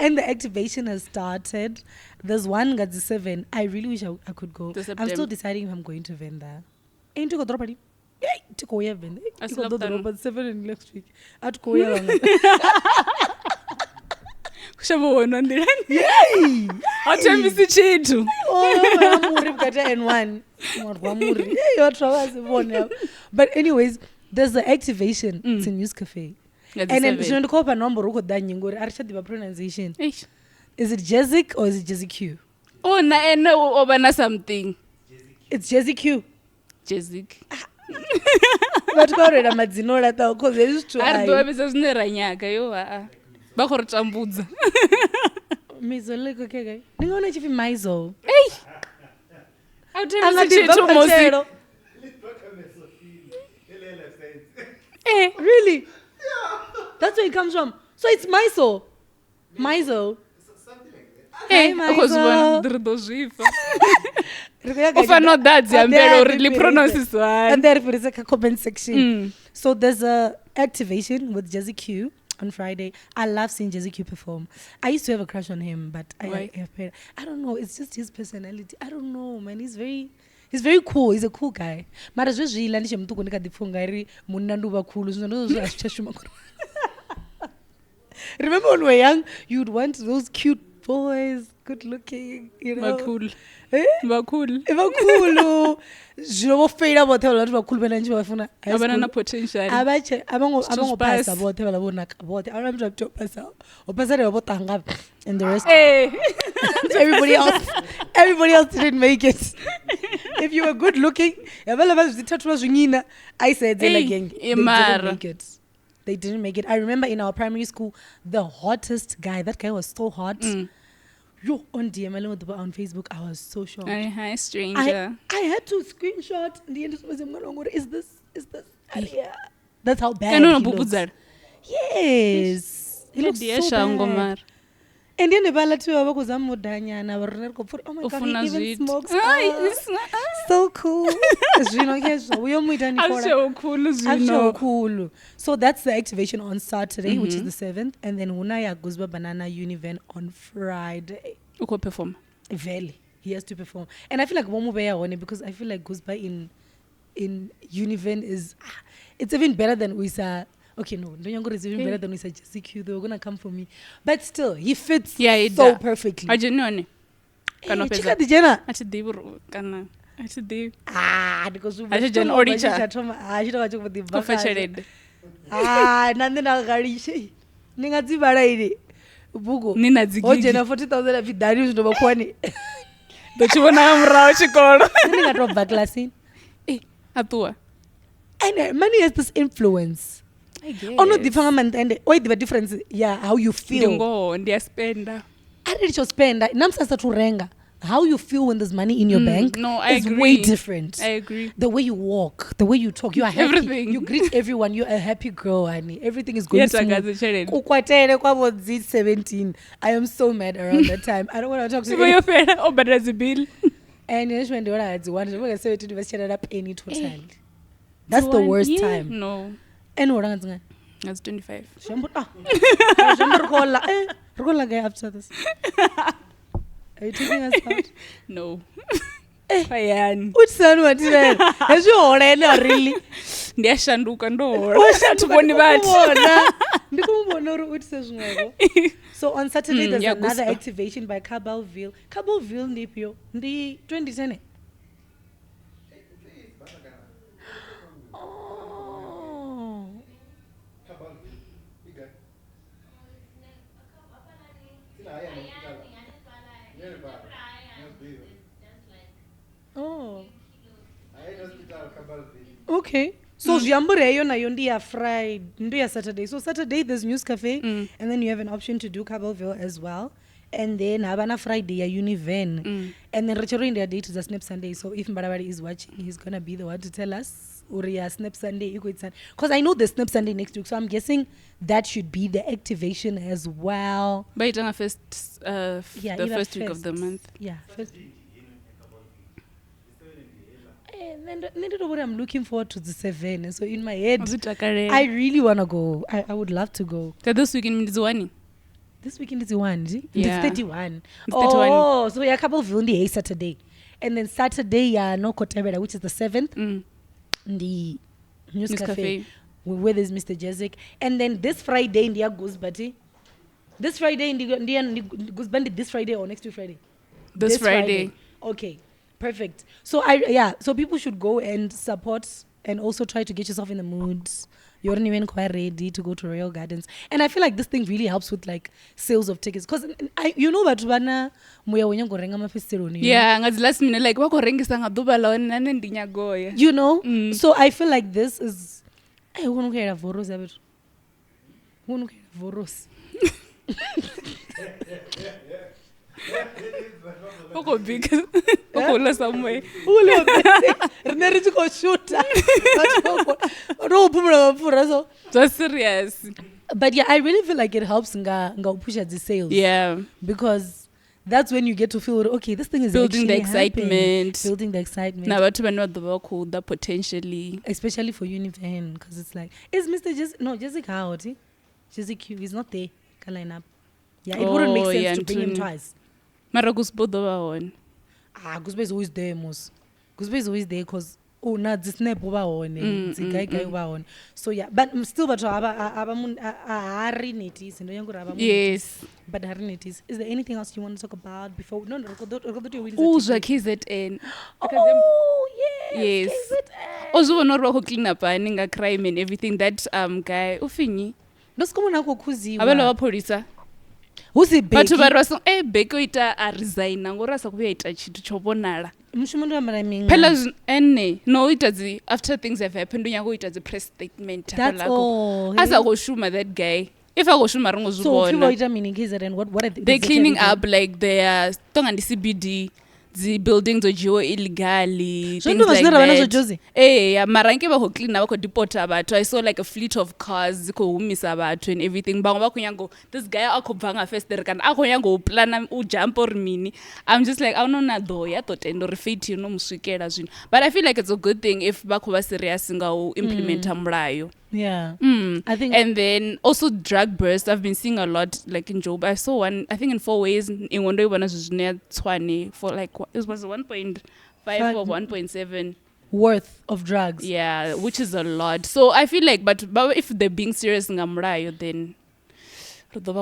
Speaker 1: And the activation has started. There's one got the 7. I really wish I could go. I'm still deciding if I'm going to Venda. Ain't you go drop it? To go here, Venda. I still don't know, 7 in next week. I'd go here. Yay!
Speaker 2: I'll tell you the
Speaker 1: But anyways, there's the activation. It's in News Cafe. And then she don't call a number pronunciation. Is it Jezik or is it Jezik?
Speaker 2: Oh, no, something.
Speaker 1: It's Jezik.
Speaker 2: Jezik.
Speaker 1: But go read a Madzinola because they used to.
Speaker 2: I do business near you are. Bakor Chambuza.
Speaker 1: Miss Olego Kega. You want to be Mizo.
Speaker 2: Hey! I'll tell you.
Speaker 1: Eh, really? Yeah. That's where it comes from. So it's Mizo. Mizo.
Speaker 2: Hey, Mizo. If I'm not that, I'm really pronounces one.
Speaker 1: And therefore, it's like a comment section. So there's a activation with Jazzy Q on Friday. I love seeing Jazzy Q perform. I used to have a crush on him, but I don't know. It's just his personality. I don't know, man. He's very cool. He's a cool guy. Remember when we were young, you'd want those cute boys, good looking, you know.
Speaker 2: Cool.
Speaker 1: Cool.
Speaker 2: Abana potential.
Speaker 1: And the rest. Everybody else didn't make it. if you were good looking, I said they didn't make it. They didn't make it. I remember in our primary school, the hottest guy, that guy was so hot. Yo, on DML on Facebook, I was so shocked.
Speaker 2: Hi, stranger.
Speaker 1: I had to screenshot. The end was, what is this? Yeah. That's how bad he looks. Yes. He looks so bad. And then the balatu abakuzamudanyana oh my god, he even smokes. So cool. So that's the activation on Saturday, which is the 7th, and then Unaya Guzba Banana Univan on Friday.
Speaker 2: Uko perform.
Speaker 1: Vele. He has to perform. And I feel like Momubeya on it because I feel like Guzba in Univan is it's even better than Uisa. Okay, no, Ndonyango is even better than Uisa JCQ. They were gonna come for me. But still, he fits so perfectly.
Speaker 2: Ajinone.
Speaker 1: Chika the Jenna.
Speaker 2: Because
Speaker 1: Achijan Oricha.
Speaker 2: Confessioned.
Speaker 1: Nandina Garishi. Ningazi Baraidi. Bugo.
Speaker 2: Nina Zigi.
Speaker 1: Oh, Jenna 40,000 of Diaries no Bakwani.
Speaker 2: But you wanna Rauchi call.
Speaker 1: Ninga drop backlassin.
Speaker 2: Atua.
Speaker 1: And money has this influence.
Speaker 2: I guess.
Speaker 1: Oh no, the difference, how you feel.
Speaker 2: Go and they spender.
Speaker 1: I did your spender. Namsa to renga. How you feel when there's money in your bank is
Speaker 2: agree.
Speaker 1: Way different.
Speaker 2: I agree.
Speaker 1: The way you walk, the way you talk, you are happy.
Speaker 2: Everything.
Speaker 1: You greet everyone. You're a happy girl, honey. Everything is going smooth. 17. I am so mad around that time. I don't want to talk to you.
Speaker 2: Oh, but there's a bill.
Speaker 1: And when they want to one, we're 17 to shut up any total. That's the worst time.
Speaker 2: No.
Speaker 1: And what
Speaker 2: that's 25.
Speaker 1: After this. Are you taking us out?
Speaker 2: No.
Speaker 1: Which son was it? As you already really? So on Saturday there's another activation by Cabalville. Cabalville Nipio. The 2010. Oh. Okay. So Jamboreyo na yondia Friday, ndia Saturday. So Saturday there's News Cafe, and then you have an option to do Cabalville as well. And then Habana Friday a Univen. And then Richard their date is a Snap Sunday. So if Mbarabari is watching, he's gonna be the one to tell us Uria Snap Sunday, because I know the Snap Sunday next week, so I'm guessing that should be the activation as well.
Speaker 2: But it's first the first week of the month.
Speaker 1: Yeah. And then what I'm looking forward to the 7. So in my head, I really want to go. I would love to go.
Speaker 2: So this weekend is one.
Speaker 1: This weekend is one.
Speaker 2: Yeah.
Speaker 1: It's 31. Oh, so a couple of the Saturday. And then Saturday, no Kotebera, which is the 7th. The News Cafe. Where there's Mr. Jezik. And then this Friday in the Guzbati. This Friday in the Guzbandi, this Friday or next week Friday?
Speaker 2: This Friday.
Speaker 1: Okay. Perfect. So so people should go and support and also try to get yourself in the mood. You're not even quite ready to go to Royal Gardens. And I feel like this thing really helps with like sales of tickets. Because you know that Bana Muya when you go renga festival.
Speaker 2: Yeah, and last minute like wako rengisanga dubala and ndinya go.
Speaker 1: You know? So I feel like this is I want to hear voros a bit. Want to hear voros.
Speaker 2: Oko big. Oko la somewhere.
Speaker 1: Reneri to go shoot. No,
Speaker 2: that's serious.
Speaker 1: But yeah, I really feel like it helps nga push at the sales.
Speaker 2: Yeah.
Speaker 1: Because that's when you get to feel okay, this thing is
Speaker 2: building the excitement.
Speaker 1: Happening. Building the excitement.
Speaker 2: Now but to know the work that potentially,
Speaker 1: especially for Univen, because it's like is Mr. Jessica out? Jessica he's not there. Can line up. Yeah, it wouldn't make sense to bring him twice.
Speaker 2: Mara Gusbo one.
Speaker 1: Gusbe is always there, Mos. Gusbe is always there because not this snap over on it. Guy on. So yeah, but still but yes. But is there anything else you want to talk about before? No,
Speaker 2: KZN.
Speaker 1: Oh yes.
Speaker 2: Also no roho clean up ninga crime and everything that guy ufini.
Speaker 1: Nosikoma kuziwa.
Speaker 2: Abelo wapolisa.
Speaker 1: Who's it?
Speaker 2: But to Beko ita a resign ngora sa kuya ita chitu chobonala. Phela no it does after things have happened unyango it does a press statement.
Speaker 1: That's all.
Speaker 2: Asa go shuma that guy. If I go shuma rongo zubona.
Speaker 1: So people are meaning KZN what are
Speaker 2: they're cleaning up like their tonga CBD. The buildings ojiwo illegally, things like that. Yeah, maranke ba ho clean ba ko deport abantu. I saw like a fleet of cars ko humisa abantu and everything. Bang ba kunyango this guy akobvanga first there kan akonyango plan u jump or mini. I'm just like I don't know do ya to tendo refate no muswikela zwino. But I feel like it's a good thing if ba ko ba serious nga u implement mulayo.
Speaker 1: Yeah.
Speaker 2: I think and then also drug bursts I've been seeing a lot like in Job. I saw one I think in 4 ways in one day when I was near 20 for like it was 1.5 or 1.7
Speaker 1: worth of drugs.
Speaker 2: Yeah, which is a lot. So I feel like but if they're being serious ngamrayo then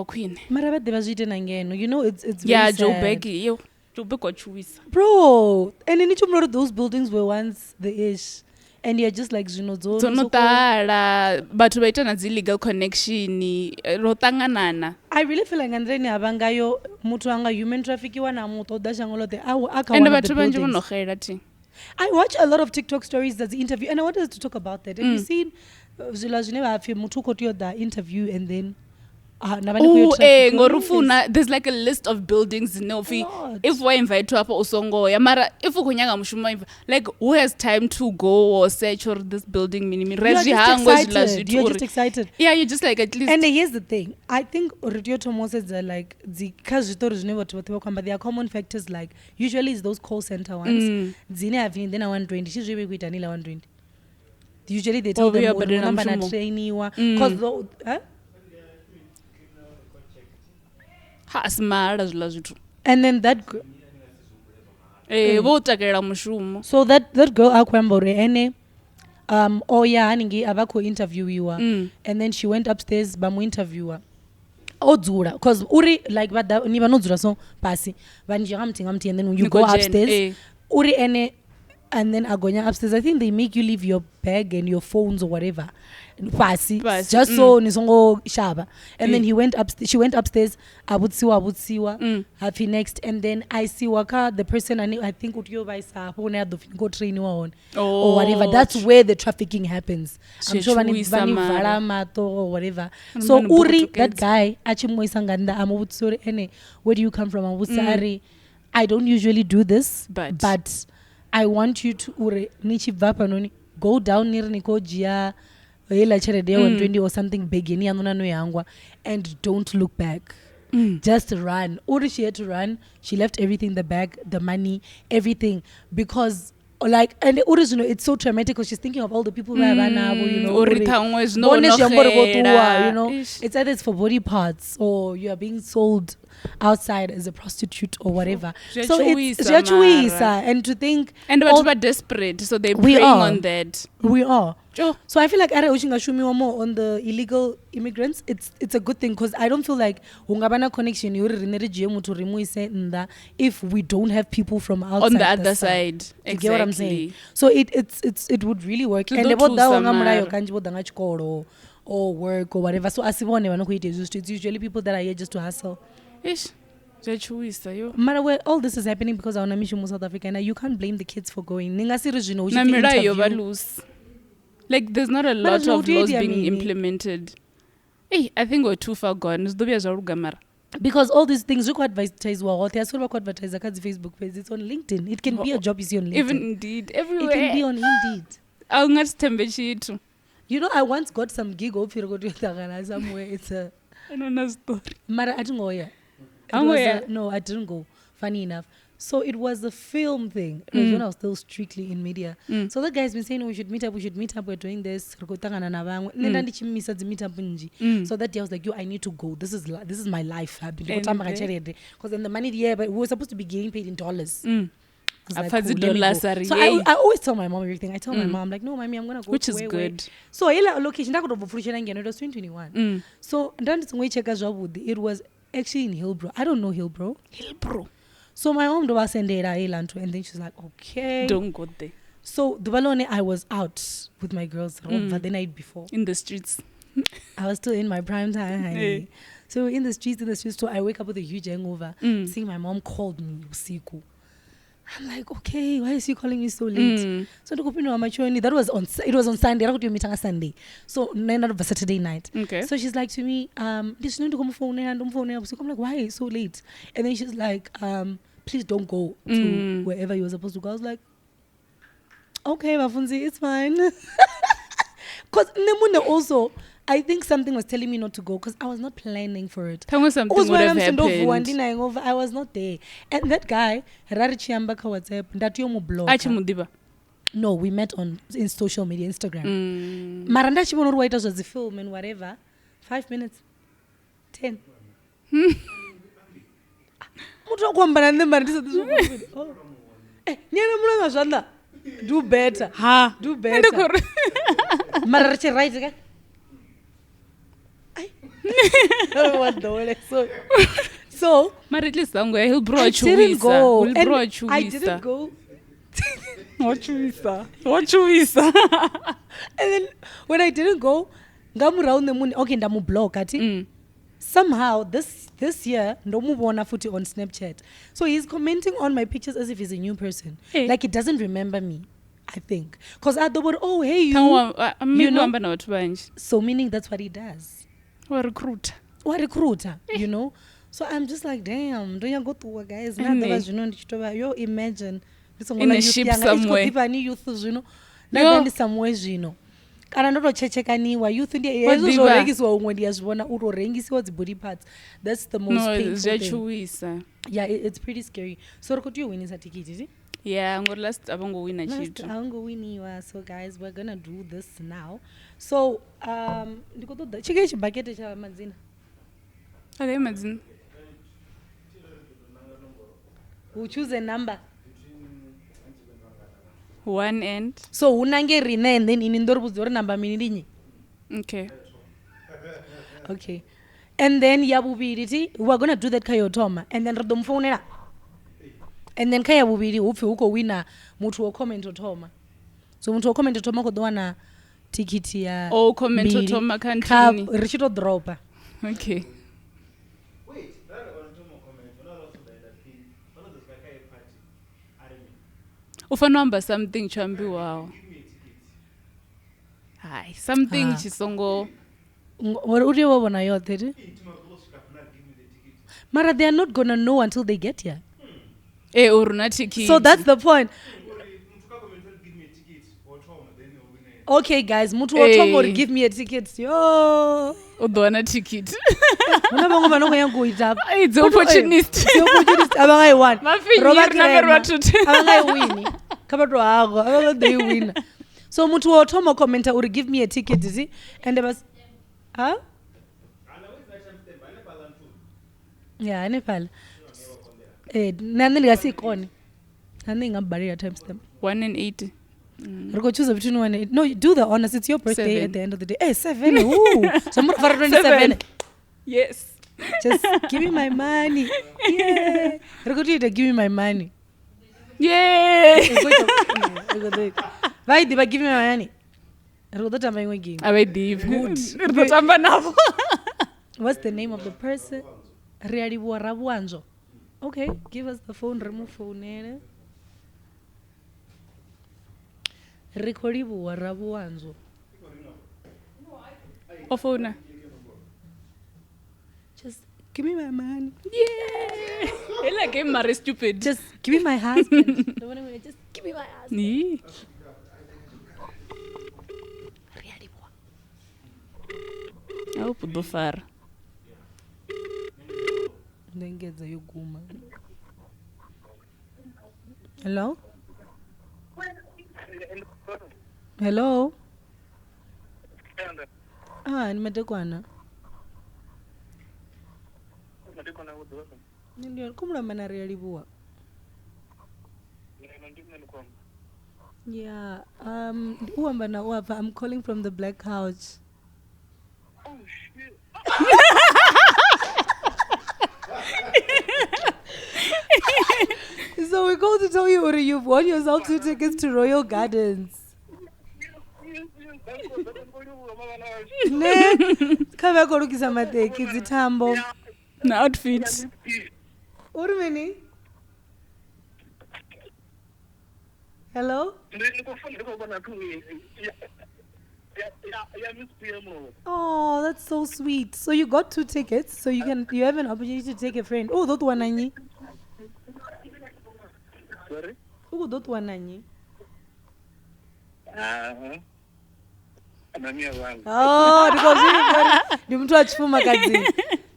Speaker 2: queen.
Speaker 1: You know it's
Speaker 2: yeah,
Speaker 1: Joe
Speaker 2: Becky yo Joe Becky
Speaker 1: bro, and then each of those buildings were once the ish. And you're just like
Speaker 2: zonotala but waitana illegal connection rotanganana.
Speaker 1: I really feel like andreni abangayo mutu anga human trafficking wana mutu dashangolote
Speaker 2: and bathu banje bonokhela thi.
Speaker 1: I watch a lot of TikTok stories that's the interview and I wanted to talk about that. Have you seen zila zvineva afi mutu kotiyo the interview and then
Speaker 2: there's like a list of buildings if we invite to also mara if ukunyanga mushuma like who has time to go or search for this building
Speaker 1: you're just excited.
Speaker 2: Yeah, you're just like at least.
Speaker 1: And here's the thing, I think radio tomoses are like there are common factors like usually it's those call center ones zine having then 120 she's really good anila 120 usually they tell them number na trainiwa cause and then that so that girl akwambore ene oya aningi abako interviewiwa and then she went upstairs bamu interviewer odzura because uri like ni vanodzura so pasi vanjira mtingamti and then when you go upstairs uri ene and then agonya upstairs I think they make you leave your bag and your phones or whatever pasi just so nisongo shaba and then she went upstairs abutsiwa happy next and then I see waka the person I think utiyo vaisa hone ado go train on or whatever. That's where the trafficking happens. I'm sure vani vala mato or whatever. So uri that guy achimoisa nganda amubutsore ene where do you come from abusari I don't usually do this but I want you to ure nichi vapa noni go down near nikojia hela cherede 120 or something big ni anona no yangwa and don't look back. Just run. Or she had to run. She left everything, the bag, the money, everything, because like, and it's so traumatic because she's thinking of all the people who have it's either it's for body parts or you are being sold outside as a prostitute or whatever. So it's and to think
Speaker 2: and we're desperate, so they're preying on that.
Speaker 1: We are. So I feel like more on the illegal immigrants. It's a good thing because I don't feel like ungabana connection if we don't have people from outside
Speaker 2: on the other side. Exactly.
Speaker 1: You get what I'm saying? So it would really work. And about that or work or whatever. So it's usually people that are here just to hustle. Matter where all this is happening because our mission in South Africa and you can't blame the kids for going.
Speaker 2: Like there's not a lot of laws being implemented. Hey, I think we're too far gone.
Speaker 1: Because all these things you could advertise Facebook page. It's on LinkedIn. It can be a job you see on LinkedIn.
Speaker 2: Even Indeed, everywhere.
Speaker 1: It can be on
Speaker 2: Indeed. You
Speaker 1: know, I once got some gig of somewhere. It's a
Speaker 2: story.
Speaker 1: Mara, I didn't go here. No, I didn't go. Funny enough. So it was a film thing. It was when I was still strictly in media. So that guy's been saying, we should meet up, we're doing this. So that day I was like, yo, I need to go. This is my life. Because then the money there, but we were supposed to be getting paid in dollars. Like, cool, so I always tell my mom everything. I tell my mom, like, no, mommy, I'm going to go.
Speaker 2: Which is good.
Speaker 1: So location, it was 2021. So it was actually in Hillbrow. I don't know Hillbrow. So my mom was sending and then she's like, okay.
Speaker 2: Don't go there.
Speaker 1: So Dubalone, I was out with my girls the night before.
Speaker 2: In the streets.
Speaker 1: I was still in my prime time. Hey. So in the streets, so I wake up with a huge hangover. Seeing my mom called me, Usiku. I'm like, okay, why is he calling me so late? So it was on Sunday. I got to meet on Sunday. So Saturday night.
Speaker 2: Okay.
Speaker 1: So she's like to me, this need to come phone and so I'm like, why so late? And then she's like, please don't go to wherever you were supposed to go. I was like, okay, Mafunzi, it's fine. Because also, I think something was telling me not to go because I was not planning for it.
Speaker 2: Something would have happened.
Speaker 1: I was not there. And that guy, no, we met in social media, Instagram. Maranda Chimonor White was the film and whatever. 5 minutes. 10. Do better. Do better. Marache right again. So
Speaker 2: he'll brought you.
Speaker 1: I didn't go. I didn't go.
Speaker 2: What you visa?
Speaker 1: And then when I didn't go, ngamu the moon. Okay, ndamu block ati. Somehow this year ndomubona futhi on Snapchat. So he's commenting on my pictures as if he's a new person. Hey. Like he doesn't remember me, I think. Because I thought, oh hey you know. So meaning that's what he does.
Speaker 2: Or recruiter,
Speaker 1: you know. So I'm just like, damn, don't you go to work, guys? You imagine
Speaker 2: in a ship somewhere.
Speaker 1: Youth, you know. Not somewhere, you know. Kana ndo chechekaniwa youth ndiye ezorengiswa umwe ndiyazvona urorengisiwa body parts. That's the most painful thing. Yeah, it's pretty scary. So could you win a ticket?
Speaker 2: Yeah, last win.
Speaker 1: So guys, we're gonna do this now. So chike bucket cha madzina.
Speaker 2: Okay, madzina.
Speaker 1: Who choose a number?
Speaker 2: 1 and
Speaker 1: so unange rine and then in ndorubuzora number mini.
Speaker 2: Okay.
Speaker 1: And then yabubiri we're going to do that kayotoma and then rodomfonera. And then kaya bubiri uphi uko winner mutu wo comment otoma. So mutu wo comment otoma ko doana ticket ya
Speaker 2: comment otoma kantini
Speaker 1: richito dropa.
Speaker 2: Okay. Ufanamba something chambi wow. Hi, something chisongo.
Speaker 1: Uri wabona yote. Mara, they are not gonna know until they get here. So that's the point. Okay, guys, mutu otomo will give me a ticket. Yo.
Speaker 2: Udwana ticket.
Speaker 1: It's opportunist. Abangai one. Abangai win. Kabato ago. They win. So mutu otomo commenter will give me a ticket, is it? And there was yeah, Nepal. Nandini gasi koni. Nandini ngabari at timestamp.
Speaker 2: 1 and 80.
Speaker 1: Choose between 1 and 8. No, do the honors. It's your birthday 7. At the end of the day. Hey, 7. Ooh. So I'm for 27.
Speaker 2: Yes.
Speaker 1: Just give me my money. Yeah. Give me my money.
Speaker 2: Yeah.
Speaker 1: Why did I give me my money? Good. What's the name of the person? Okay, give us the phone. Remove phone. Rekoribu Rabuanzo.
Speaker 2: Phone.
Speaker 1: Just give me my money.
Speaker 2: Yeah. Ella game mare stupid.
Speaker 1: Just give me my husband. Just give me my husband.
Speaker 2: Nee. Oh, pudo far.
Speaker 1: Then get the yuguma. Hello? Hello? Nimetekwana. Ndio kumla manarialibua. Yeah, I'm calling from the Black Couch.
Speaker 3: Oh shit.
Speaker 1: So we're going to tell you, Uri, you've won yourself 2 tickets to Royal Gardens. Kava korukisa mateki zitambo
Speaker 2: na outfit
Speaker 1: Uri meni Hello? Oh, that's so sweet. So you got 2 tickets, so you have an opportunity to take a friend. Oh, that one nanyi.
Speaker 3: Sorry?
Speaker 1: Oh, that one nanyi. Oh, because you mtu achifuma kadzini.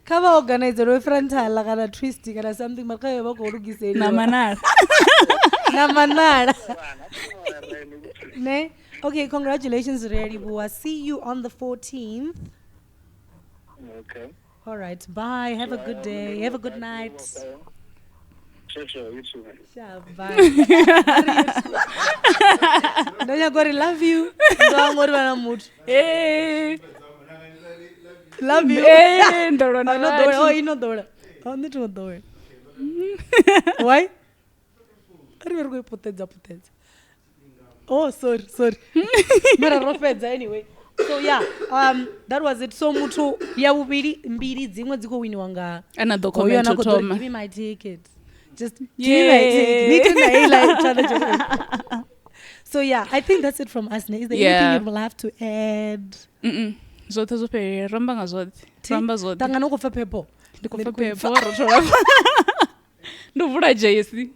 Speaker 1: Kava organizer wefrontala kana twisty kana something makaye vakorugise
Speaker 2: Namanara.
Speaker 1: Namanara. Ne? Okay, congratulations, Reribuwa. See you on the 14th.
Speaker 3: Okay.
Speaker 1: All right, bye. Have a good day. Have a good night.
Speaker 3: Sure, you too.
Speaker 1: Sure, bye. Donya Gori, love you.
Speaker 2: Hey.
Speaker 1: Love you.
Speaker 2: Hey,
Speaker 1: Oh, you know Dora. Oh, you know Dora. Why? I don't know poteza. Oh, sorry. Anyway. So yeah, that was it. So mutu ya ubiri mbiri dzimwe dziko wini wanga.
Speaker 2: Another comment to Tom.
Speaker 1: Give me my ticket. Just give me my ticket. So yeah, I think that's it from us. Is there anything you will have to add?
Speaker 2: Zote zope ramba ngazote. Ramba zote.
Speaker 1: Tanga no kofa pepo.
Speaker 2: Ndikofa pepo rotoramba. Ndovula Jesse.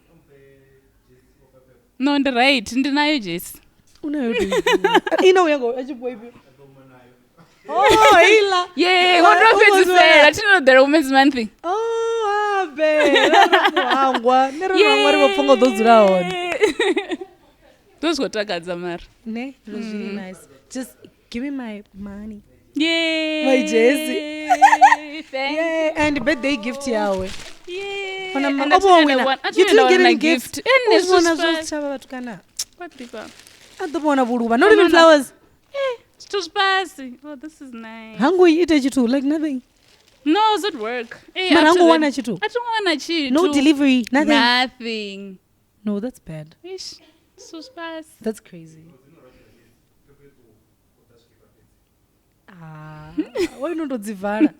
Speaker 2: No, ndi right. Ndinayo Jesse.
Speaker 1: Unayo baby. Ino yango achiboibi. Oh, Hila.
Speaker 2: Yeah, what is there? I didn't know the Women's Month thing.
Speaker 1: Oh, babe.
Speaker 2: Those got Zamar.
Speaker 1: Ne, it was really nice. Just give me my money.
Speaker 2: Yay.
Speaker 1: My Jessie.
Speaker 2: Thank
Speaker 1: you. And birthday gift yawe.
Speaker 2: Yay.
Speaker 1: You didn't get a gift. Not even flowers.
Speaker 2: It's too spicy. Oh, this is nice.
Speaker 1: Hangu eat you too, like nothing.
Speaker 2: No, it's at work. Hey,
Speaker 1: Hangu want you too.
Speaker 2: I don't want to.
Speaker 1: No delivery, nothing.
Speaker 2: Nothing.
Speaker 1: No, that's bad.
Speaker 2: Ish, so spicy.
Speaker 1: That's crazy. Why not Zivara?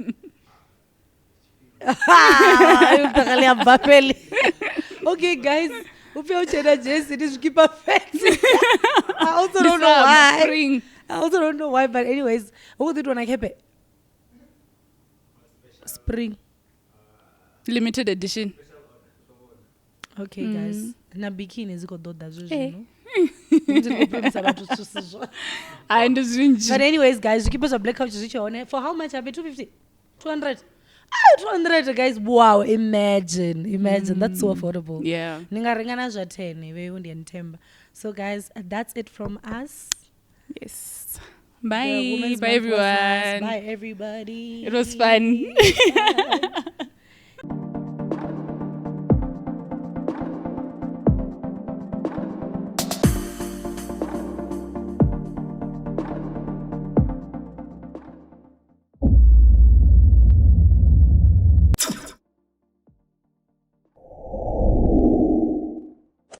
Speaker 1: Okay, guys. It is keep perfect. I also don't know why. I also don't know why, but anyways, what did one I keep it? Spring.
Speaker 2: Limited edition.
Speaker 1: Okay, guys. Na bikini is got that
Speaker 2: I understand.
Speaker 1: But anyways, guys, keep us a black couch on for how much? Have 250? 200? 200, guys. Wow, imagine. That's so affordable.
Speaker 2: Yeah.
Speaker 1: So guys, that's it from us.
Speaker 2: Yes. Bye. Bye everyone.
Speaker 1: Bye everybody.
Speaker 2: It was fun.